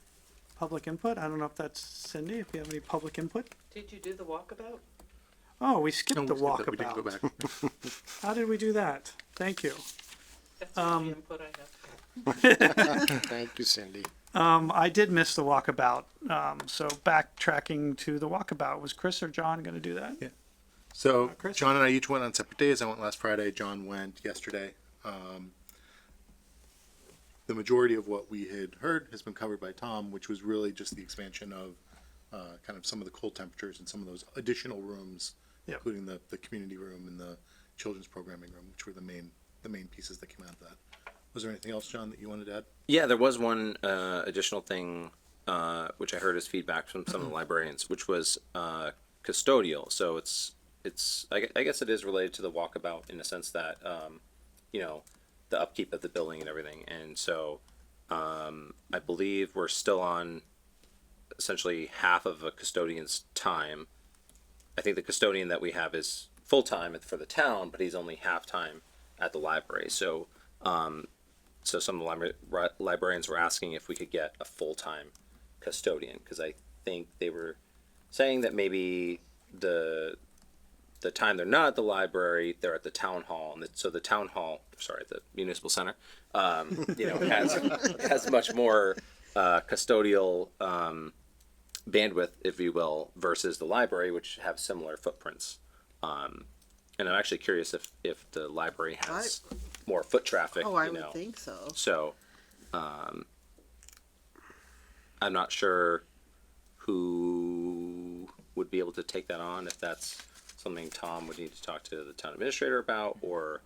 public input. I don't know if that's Cindy, if you have any public input. Did you do the walkabout? Oh, we skipped No, the we skipped that. We didn't go walkabout. back. How did we do that? Thank you. That's the only input I have. Thank you, Cindy. I did miss the walkabout. So backtracking to the walkabout, was Chris or John going to do that? Yeah. So Chris? John and I each went on separate days. I went last Friday. John went yesterday. The majority of what we had heard has been covered by Tom, which was really just the expansion of kind of some of the cold temperatures and some of those additional rooms, Yep. including the community room and the children's programming room, which were the main pieces that came out of that. Was there anything else, John, that you wanted to add? Yeah, there was one additional thing which I heard as feedback from some of the librarians, which was custodial. So I guess it is related to the walkabout in the sense that you know, the upkeep of the building and everything. And so I believe we're still on essentially half of a custodian's time. I think the custodian that we have is full time for the town, but he's only half time at the library. So so some of the librarians were asking if we could get a full-time custodian, because I think they were saying that maybe the time they're not at the library, they're at the town hall, and so the town hall, sorry, the municipal center, you know, has much more custodial bandwidth, if you will, versus the library, which have similar footprints. And I'm actually curious if the library has more foot traffic. Oh, I you would know. think so. So, I'm not sure who would be able to take that on, if that's something Tom would need to talk to the town administrator about, or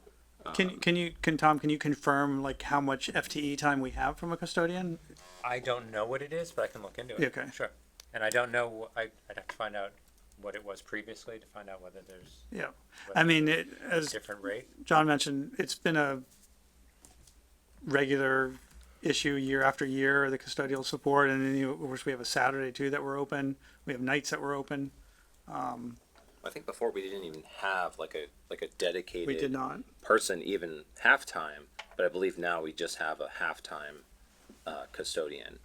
Can Tom, can you confirm like how much FTE time we have from a custodian? I don't know what it is, but I can look into it. Okay. Sure. And I don't know, I'd have to find out what it was previously to find out whether there's Yeah. I mean, a as different rate. John mentioned, it's been a regular issue year after year, the custodial support, and then, of course, we have a Saturday too that we're open. We have nights that we're open. I think before we didn't even have like a dedicated We did not. person even half-time, but I believe now we just have a half-time custodian.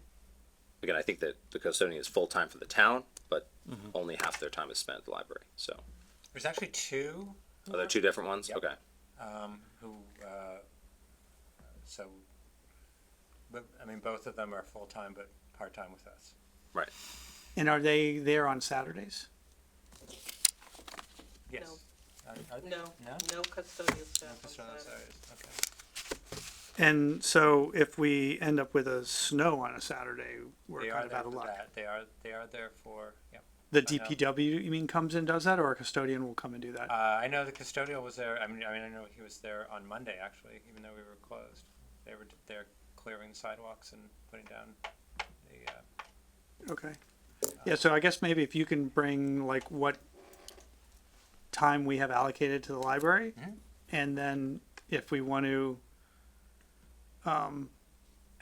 Again, I think that the custodian is full-time for the town, but only half their time is spent at the library. So, There's actually two are there two different ones? Yep. Okay. who, so, but, I mean, both of them are full-time but part-time with us. Right. And are they there on Saturdays? Yes. Are they? No, No? no custodial staff on Just on those Saturday. Saturdays. Okay. And so if we end up with a snow on a Saturday, we're They kind are of there out of for luck. that. They are there for, yep. The I know. DPW, you mean, comes and does that, or a custodian will come and do that? I know the custodial was there. I mean, I know he was there on Monday actually, even though we were closed. They were there clearing the sidewalks and putting down the. Okay. Yeah, so I guess maybe if you can bring like what time we have allocated to the library, and then if we want to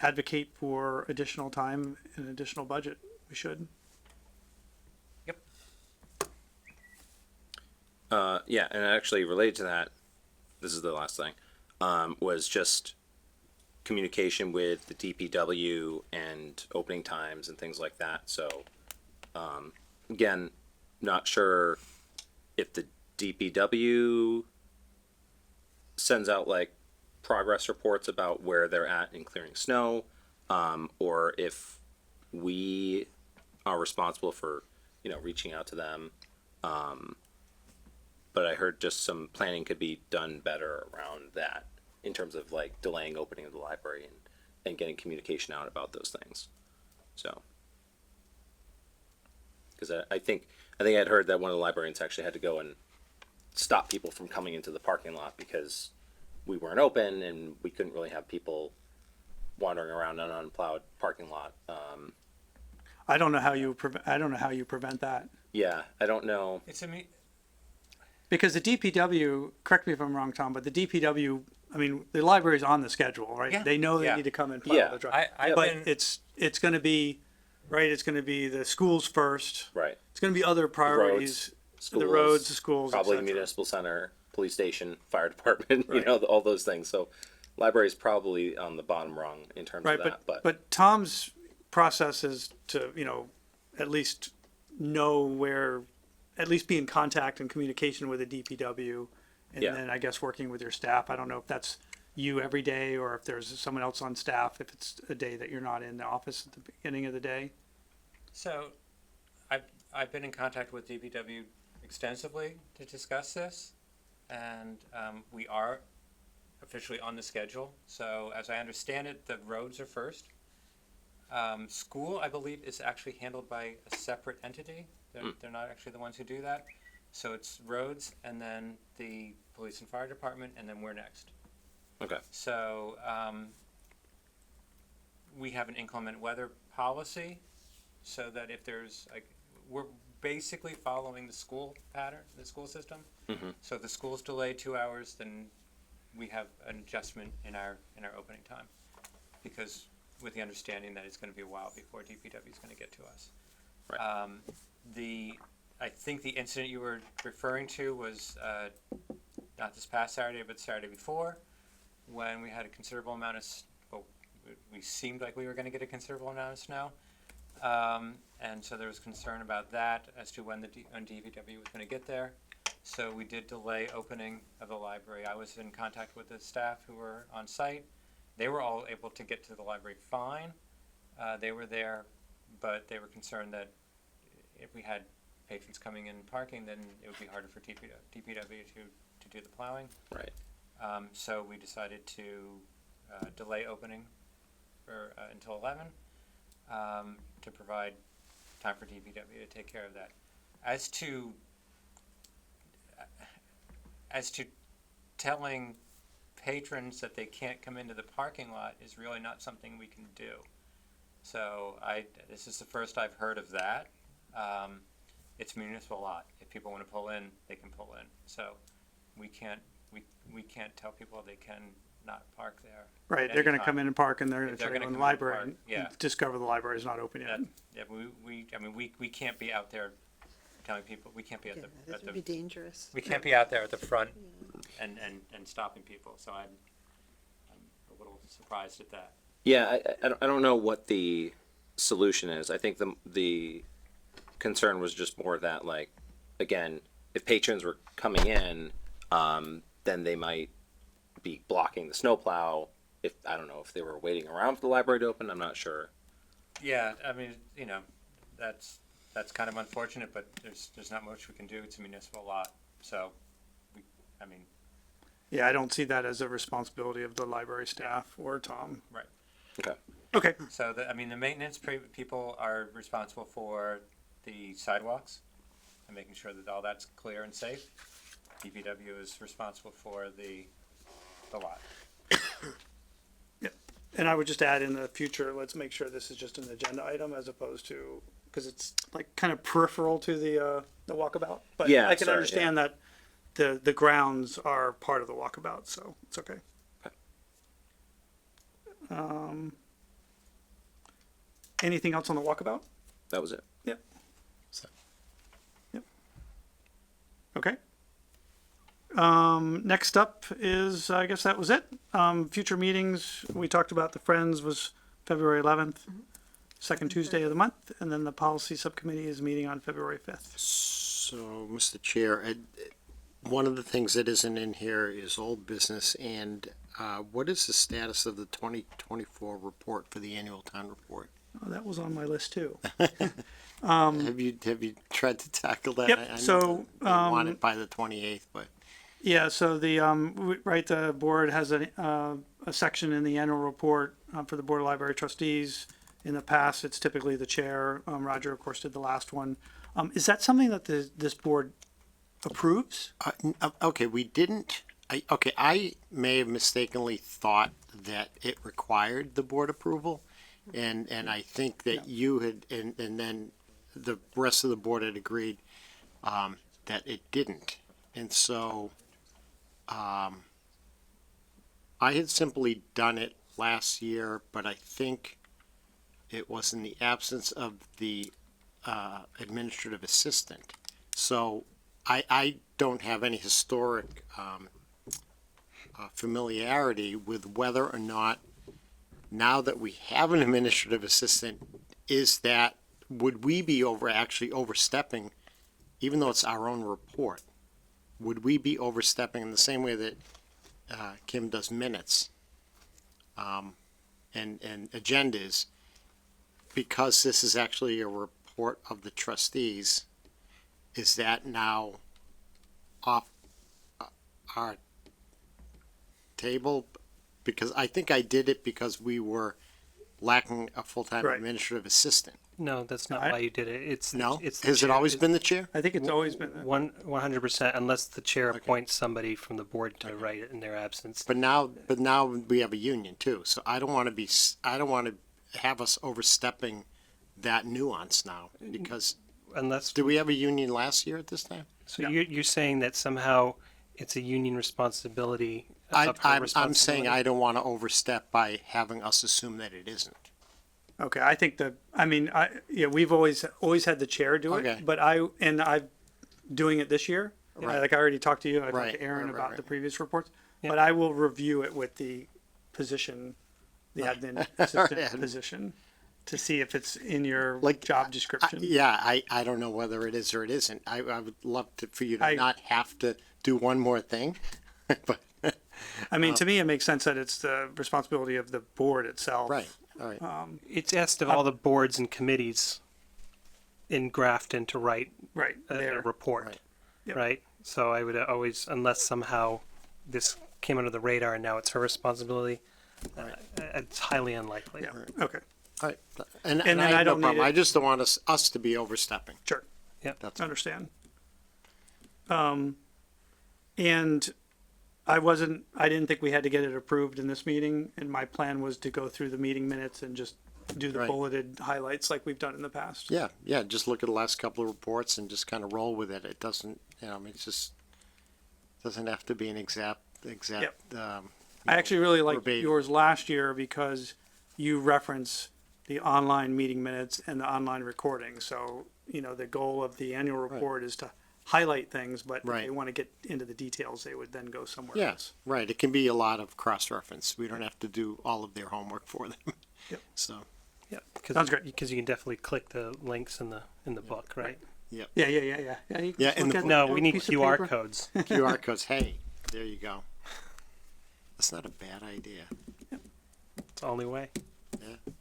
advocate for additional time and additional budget, we should. Yep. Yeah, and actually related to that, this is the last thing, was just communication with the DPW and opening times and things like that. So, again, not sure if the DPW sends out like progress reports about where they're at in clearing snow, or if we are responsible for, reaching out to them, but I heard just some planning could be done better around that in terms of like delaying opening of the library and getting communication out about those things. So, because I think I'd heard that one of the librarians actually had to go and stop people from coming into the parking lot because we weren't open and we couldn't really have people wandering around an unplowed parking lot. I don't know how you prevent that. Yeah, I don't know. It's a me. Because the DPW, correct me if I'm wrong, Tom, but the DPW, I mean, the library's on the schedule, right? Yeah. They know they Yeah. need to come and plow Yeah. the drive. I've But been, it's gonna be, right, it's gonna be the schools first. Right. It's gonna be other priorities. The roads, the schools, et probably cetera. municipal center, police station, fire department, you know, all those things. So library's probably on the bottom rung in terms Right, of that, but Tom's process is to, at least know where, at least be in contact and communication with the DPW. And Yeah. then I guess working with your staff. I don't know if that's you every day or if there's someone else on staff, if it's a day that you're not in the office at the beginning of the day. so I've been in contact with DPW extensively to discuss this, and we are officially on the schedule. So as I understand it, the roads are first. School, I believe, is actually handled by a separate entity. They're not actually the ones who do that. So it's roads, and then the police and fire department, and then we're next. Okay. So we have an inclement weather policy, so that if there's we're basically following the school pattern, the school system. Mm-hmm. So if the school's delayed 2 hours, then we have an adjustment in our opening time, because with the understanding that it's going to be a while before DPW is going to get to us. Right. I think the incident you were referring to was not this past Saturday, but Saturday before, when we had a considerable amount of, we seemed like we were going to get a considerable amount of snow. And so there was concern about that as to when DPW was going to get there. So we did delay opening of the library. I was in contact with the staff who were on site. They were all able to get to the library fine. They were there, but they were concerned that if we had patrons coming in and parking, then it would be harder for DPW to do the plowing. Right. So we decided to delay opening for until 11 to provide time for DPW to take care of that. As to telling patrons that they can't come into the parking lot is really not something we can do. So this is the first I've heard of that. It's a municipal lot. If people want to pull in, they can pull in. So we can't tell people they can not park there. Right, at they're any gonna time. come in and park and they're gonna If they're try to gonna go in the come in and library park, and yeah. discover the library's not open yet. We can't be out there telling people, we can't be Yeah, at that the would be dangerous. we can't be out there at the front and stopping people. So I'm a little surprised at that. Yeah, I don't know what the solution is. I think the concern was just more that, like, again, if patrons were coming in, then they might be blocking the snowplow. If I don't know if they were waiting around for the library to open, I'm not sure. Yeah, I mean, that's kind of unfortunate, but there's not much we can do. It's a municipal lot, so Yeah, I don't see that as a responsibility of the library staff or Tom. right. Okay. Okay, So the maintenance people are responsible for the sidewalks and making sure that all that's clear and safe. DPW is responsible for the lot. and I would just add in the future, let's make sure this is just an agenda item as opposed to, because it's like kind of peripheral to the walkabout. But Yeah, I can sorry, understand that the grounds are part of the walkabout, so it's okay. Anything else on the walkabout? That was it. Yep. So- Yep. Okay. Next up is, I guess that was it. Future meetings, we talked about the Friends was February 11th, second Tuesday of the month, and then the policy subcommittee is meeting on February 5th. So, Mr. Chair, one of the things that isn't in here is old business, and what is the status of the 2024 report for the annual town report? Oh, that was on my list too. Have you tried to tackle that. Yep, I know so, they want it by the 28th, but Yeah, so the, right, the board has a section in the annual report, for the Board of Library Trustees. In the past, it's typically the chair. Roger, of course, did the last one. Is that something that this board approves? okay, we didn't. I may have mistakenly thought that it required the board approval, and I think that you had, and then the rest of the board had agreed that it didn't, and so I had simply done it last year, but I think it was in the absence of the administrative assistant. So I don't have any historic familiarity with whether or not, now that we have an administrative assistant, would we be actually overstepping, even though it's our own report? Would we be overstepping in the same way that Kim does minutes and agendas? Because this is actually a report of the trustees, is that now off our table? Because I think I did it because we were lacking a full-time Right. administrative assistant. No, that's not I- why you did it. It's No? It's the Has it chair. always been the chair? I think it's always been, 100%, unless the chair appoints somebody from the board to write it in their absence. But now we have a union too, so I don't want to have us overstepping that nuance now, because Unless, did we have a union last year at this time? so Yeah. you're saying that somehow it's a union responsibility. I'm saying responsibility? I don't want to overstep by having us assume that it isn't. okay, I think yeah, we've always had the chair do Okay. it, but I'm doing it this year. Right. Like I already talked to you, I talked Right, to Aaron right, about right. the previous reports, Yeah. but I will review it with the position, the admin assistant Right. position, to see if it's in your Like, job description. I don't know whether it is or it isn't. I would love for you to I- not have to do one more thing, but, I mean, to me, it makes sense that it's the responsibility of the board itself. right, all right. It's asked of all the boards and committees in Grafton to write Right, a there. report, Right. Yep. right? So I would always, unless somehow this came under the radar and now it's her responsibility, it's highly unlikely. Yeah, okay, All right. And then I I have no don't need problem. it- I just don't want us to be overstepping. sure. That's Understand. And I didn't think we had to get it approved in this meeting, and my plan was to go through the meeting minutes and just do the Right. bulleted highlights like we've done in the past. yeah. Just look at the last couple of reports and just kind of roll with it. It doesn't, it's just doesn't have to be an exact. I actually really liked verbatim. yours last year because you reference the online meeting minutes and the online recording. So, the goal of the annual report is to highlight things, but if they Right. want to get into the details, they would then go somewhere Yeah, else. right. It can be a lot of cross-reference. We don't have to do all of their homework for them. Yep. So, Yeah, Sounds great. Because you can definitely click the links in the book, right? Yeah. You Yeah, just in look the at book. No, a we need piece of QR paper. codes. QR codes. Hey, there you go. That's not a bad idea. It's the only way.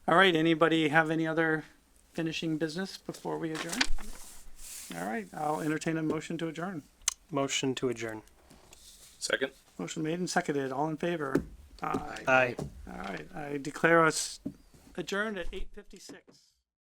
All right, anybody have any other finishing business before we adjourn? All right, I'll entertain a motion to adjourn. Motion to adjourn. Second. Motion made and seconded, all in favor? Aye. Aye. All right, I declare us adjourned at 8:56.